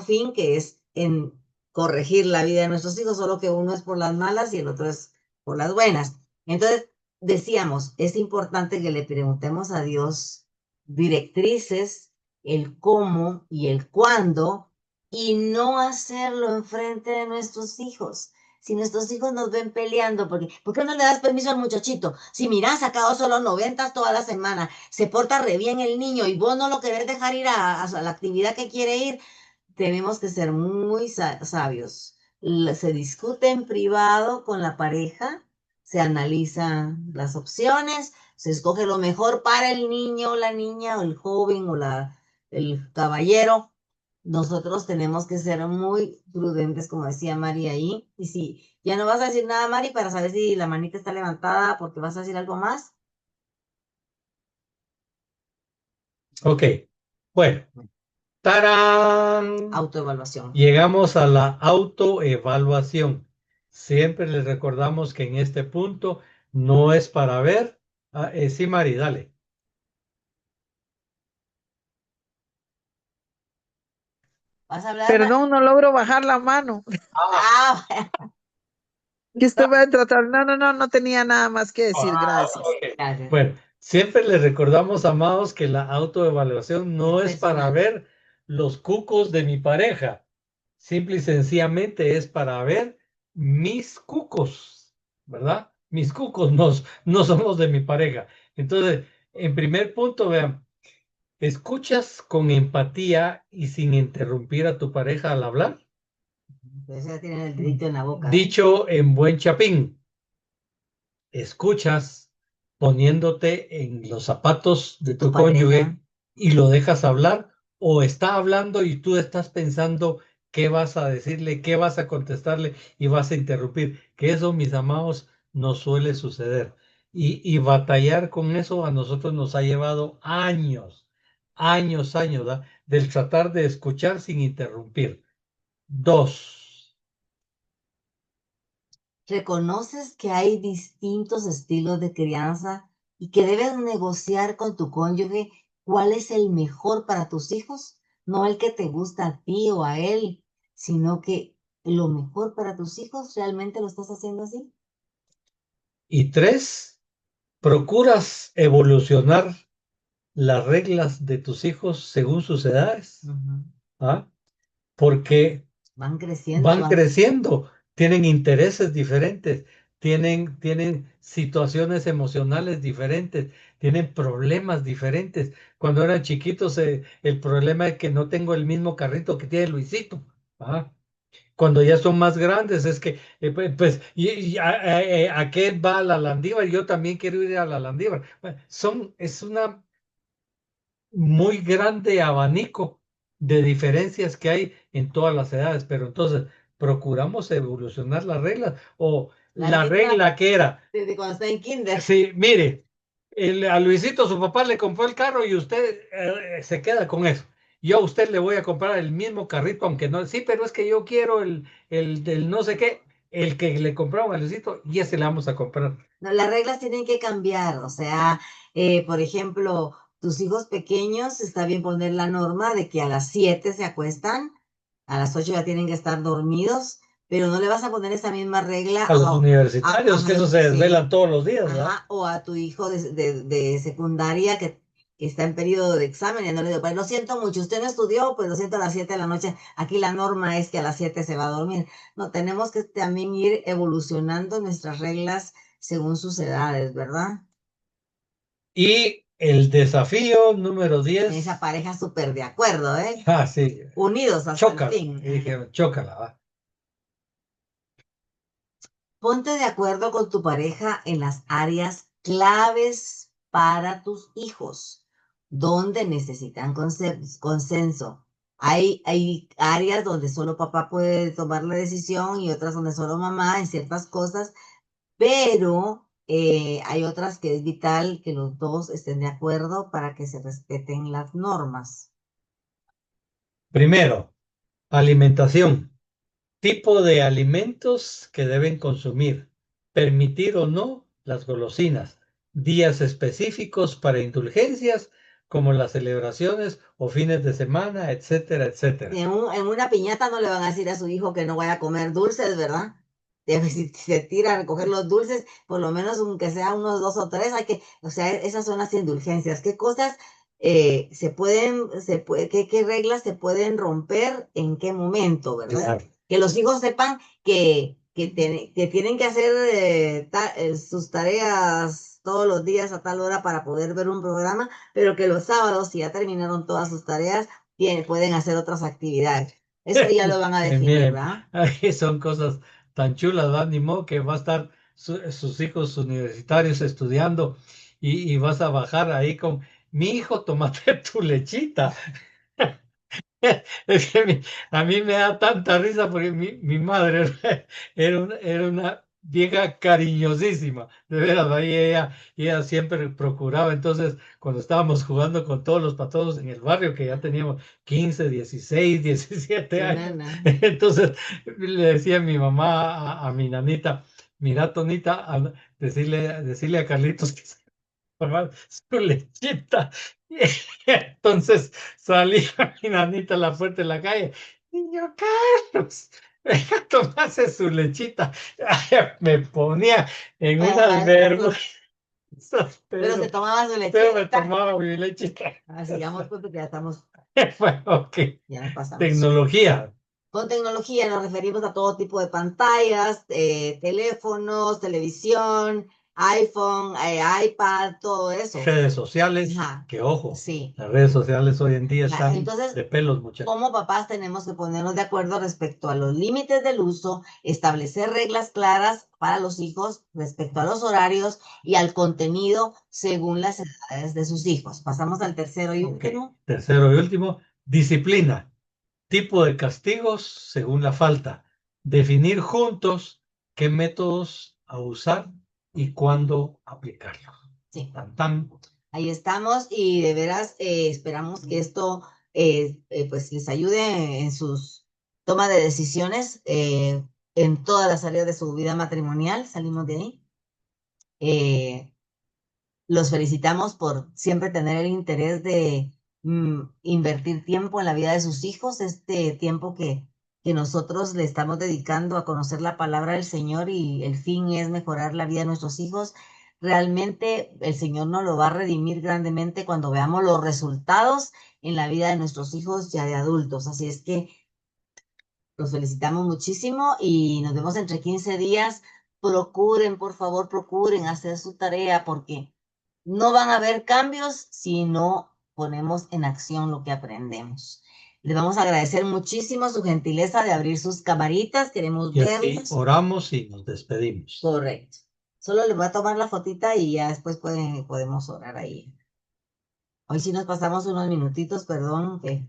fin, que es en corregir la vida de nuestros hijos, solo que uno es por las malas y el otro es por las buenas. Entonces, decíamos, es importante que le preguntemos a Dios directrices, el cómo y el cuándo, y no hacerlo enfrente de nuestros hijos. Si nuestros hijos nos ven peleando, ¿por qué no le das permiso al muchachito? Si mira, ha sacado solo 90 toda la semana, se porta re bien el niño y vos no lo querés dejar ir a la actividad que quiere ir, tenemos que ser muy sabios. Se discute en privado con la pareja, se analizan las opciones, se escoge lo mejor para el niño o la niña o el joven o el caballero. Nosotros tenemos que ser muy prudentes, como decía Mari ahí. Y si ya no vas a decir nada, Mari, para saber si la manita está levantada porque vas a decir algo más. Ok, bueno. ¡Tarán! Autoevaluación. Llegamos a la autoevaluación. Siempre les recordamos que en este punto no es para ver. Sí, Mari, dale. ¿Vas a hablar? Perdón, no logro bajar la mano. Ah, Que usted va a tratar. No tenía nada más que decir. Gracias. gracias. Bueno, siempre les recordamos, amados, que la autoevaluación no es para Personal. ver los cucos de mi pareja. Simple y sencillamente es para ver mis cucos, ¿verdad? Mis cucos no son los de mi pareja. Entonces, en primer punto, vean, ¿escuchas con empatía y sin interrumpir a tu pareja al hablar? Entonces ya tienen el dedito en la boca. Dicho en buen chapín, escuchas poniéndote en los zapatos de tu cónyuge pareja. y lo dejas hablar, o está hablando y tú estás pensando qué vas a decirle, qué vas a contestarle y vas a interrumpir. Que eso, mis amados, no suele suceder. Y batallar con eso a nosotros nos ha llevado años, ¿verdad? Del tratar de escuchar sin interrumpir. 2. Reconoces que hay distintos estilos de crianza y que debes negociar con tu cónyuge cuál es el mejor para tus hijos, no el que te gusta a ti o a él, sino que lo mejor para tus hijos, ¿realmente lo estás haciendo así? Y 3, procuras evolucionar las reglas de tus hijos según sus edades, ¿ah? Porque Van creciendo. van creciendo, tienen intereses diferentes, tienen situaciones emocionales diferentes, tienen problemas diferentes. Cuando eran chiquitos, el problema es que no tengo el mismo carrito que tiene Luisito, ¿ah? Cuando ya son más grandes, es que, pues, ¿a qué va a la Landívar? Yo también quiero ir a la Landívar. Bueno, es una muy grande abanico de diferencias que hay en todas las edades, pero entonces procuramos evolucionar las reglas o la regla que era. Desde cuando está en kinder. Sí, mire, a Luisito su papá le compró el carro y usted se queda con eso. Yo a usted le voy a comprar el mismo carrito, aunque no, sí, pero es que yo quiero el del no sé qué, el que le compraron a Luisito y ese le vamos a comprar. No, las reglas tienen que cambiar, o sea, por ejemplo, tus hijos pequeños, está bien poner la norma de que a las 7 se acuestan, a las 8 ya tienen que estar dormidos, pero no le vas a poner esa misma regla A los universitarios, que eso se desvelan todos los días, ¿verdad? ajá, o a tu hijo de secundaria que está en periodo de examen y no le digo, pues lo siento mucho, usted no estudió, pues lo siento a las 7 de la noche, aquí la norma es que a las 7 se va a dormir. No, tenemos que también ir evolucionando nuestras reglas según sus edades, ¿verdad? Y el desafío número 10. Esa pareja súper de acuerdo, ¿eh? Ah, sí. Unidos hasta Chócala. el fin. Y dijeron, chócala, va. Ponte de acuerdo con tu pareja en las áreas claves para tus hijos, donde necesitan consenso. Hay áreas donde solo papá puede tomar la decisión y otras donde solo mamá en ciertas cosas, pero hay otras que es vital que los dos estén de acuerdo para que se respeten las normas. Primero, alimentación. Tipo de alimentos que deben consumir. Permitir o no las golosinas. Días específicos para indulgencias, como las celebraciones o fines de semana, etcétera, etcétera. En una piñata no le van a decir a su hijo que no vaya a comer dulces, ¿verdad? Si se tira a recoger los dulces, por lo menos aunque sea unos 2 o 3, o sea, esas son las indulgencias. ¿Qué cosas qué reglas se pueden romper en qué momento, ¿verdad? Claro. Que los hijos sepan que que tienen que hacer sus tareas todos los días a tal hora para poder ver un programa, pero que los sábados, si ya terminaron todas sus tareas, pueden hacer otras actividades. Eso ya lo van a definir, Miren, ¿verdad? ahí son cosas tan chulas, ¿verdad? Ni modo que va a estar sus hijos universitarios estudiando y vas a bajar ahí con, mi hijo, tómate tu lechita. Es que a mí me da tanta risa porque mi madre era una vieja cariñosísima, de veras, ahí ella siempre procuraba. Entonces, cuando estábamos jugando con todos los patojos en el barrio, que ya teníamos 15, 16, 17 años, Nana. entonces le decía a mi mamá, a mi nanita, mira, Tonita, decirle a Carlitos que tomar su lechita. Y entonces salía mi nanita a la puerta de la calle. Niño Carlos, venga a tomarse su lechita. Me ponía en unas Ajá, vergüenzas, pero se tomaba su pero me lechita. tomaba mi lechita. Sigamos pues porque ya estamos, Bueno, ok. ya nos pasamos. Tecnología, Con tecnología nos referimos a todo tipo de pantallas, teléfonos, televisión, iPhone, iPad, todo eso. redes sociales, Ajá, que ojo, sí. las redes sociales hoy en día Ajá. están Entonces, de pelos, muchachos. como papás tenemos que ponernos de acuerdo respecto a los límites del uso, establecer reglas claras para los hijos respecto a los horarios y al contenido según las edades de sus hijos. Pasamos al tercero y Ok. último. Tercero y último, disciplina. Tipo de castigos según la falta. Definir juntos qué métodos a usar y cuándo aplicarlos. Sí. Tan, tan. Ahí estamos y de veras esperamos que esto pues les ayude en sus toma de decisiones en todas las áreas de su vida matrimonial. Salimos de ahí. Los felicitamos por siempre tener el interés de invertir tiempo en la vida de sus hijos, este tiempo que nosotros le estamos dedicando a conocer la palabra del Señor y el fin es mejorar la vida de nuestros hijos. Realmente el Señor nos lo va a redimir grandemente cuando veamos los resultados en la vida de nuestros hijos ya de adultos. Así es que los felicitamos muchísimo y nos vemos entre 15 días. Procuren, por favor, procuren hacer su tarea porque no van a haber cambios si no ponemos en acción lo que aprendemos. Les vamos a agradecer muchísimo su gentileza de abrir sus camaritas. Queremos Y así verlos. oramos y nos despedimos. Correcto. Solo les voy a tomar la fotita y ya después podemos orar ahí. Hoy sí nos pasamos unos minutitos, perdón, que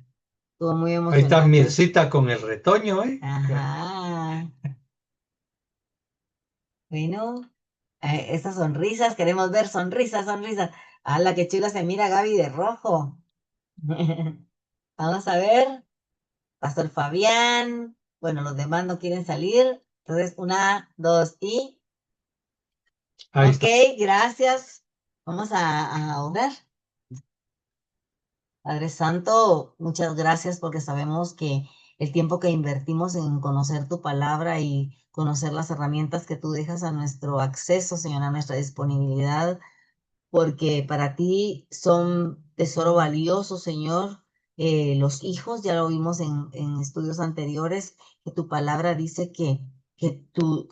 estuvo muy Ahí emocionante. está Mircita con el retoño, ¿eh? Ajá. Bueno, estas sonrisas, queremos ver sonrisas, sonrisas. ¡Hala, qué chula se mira Gaby de rojo! Vamos a ver, Pastor Fabián. Bueno, los demás no quieren salir. Entonces, 1, 2 y... Ahí Ok, está. gracias. Vamos a orar. Padre Santo, muchas gracias porque sabemos que el tiempo que invertimos en conocer tu palabra y conocer las herramientas que tú dejas a nuestro acceso, Señor, a nuestra disponibilidad, porque para ti son tesoro valioso, Señor. Los hijos, ya lo vimos en estudios anteriores, que tu palabra dice que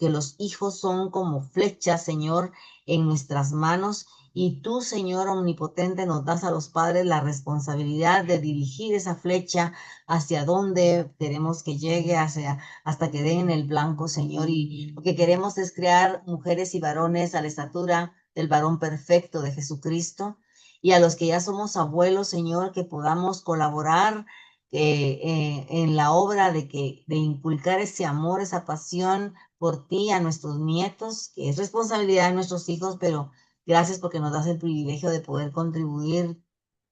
los hijos son como flechas, Señor, en nuestras manos. Y tú, Señor omnipotente, nos das a los padres la responsabilidad de dirigir esa flecha hacia donde queremos que llegue, hasta que den en el blanco, Señor. Y lo que queremos es crear mujeres y varones a la estatura del varón perfecto de Jesucristo, y a los que ya somos abuelos, Señor, que podamos colaborar en la obra de inculcar ese amor, esa pasión por ti a nuestros nietos, que es responsabilidad de nuestros hijos, pero gracias porque nos das el privilegio de poder contribuir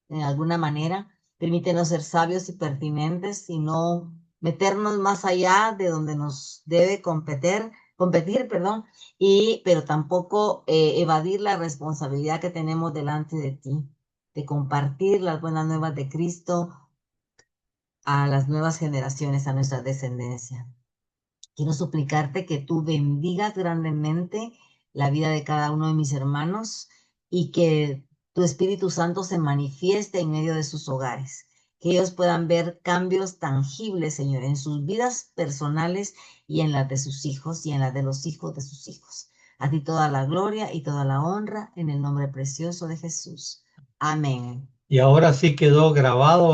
de alguna manera. Permítenos ser sabios y pertinentes y no meternos más allá de donde nos debe competir, perdón, pero tampoco evadir la responsabilidad que tenemos delante de ti, de compartir las buenas nuevas de Cristo a las nuevas generaciones, a nuestra descendencia. Quiero suplicarte que tú bendigas grandemente la vida de cada uno de mis hermanos y que tu Espíritu Santo se manifieste en medio de sus hogares. que ellos puedan ver cambios tangibles, Señor, en sus vidas personales y en las de sus hijos y en las de los hijos de sus hijos. A ti toda la gloria y toda la honra en el nombre precioso de Jesús. Amén. Y ahora sí quedó grabado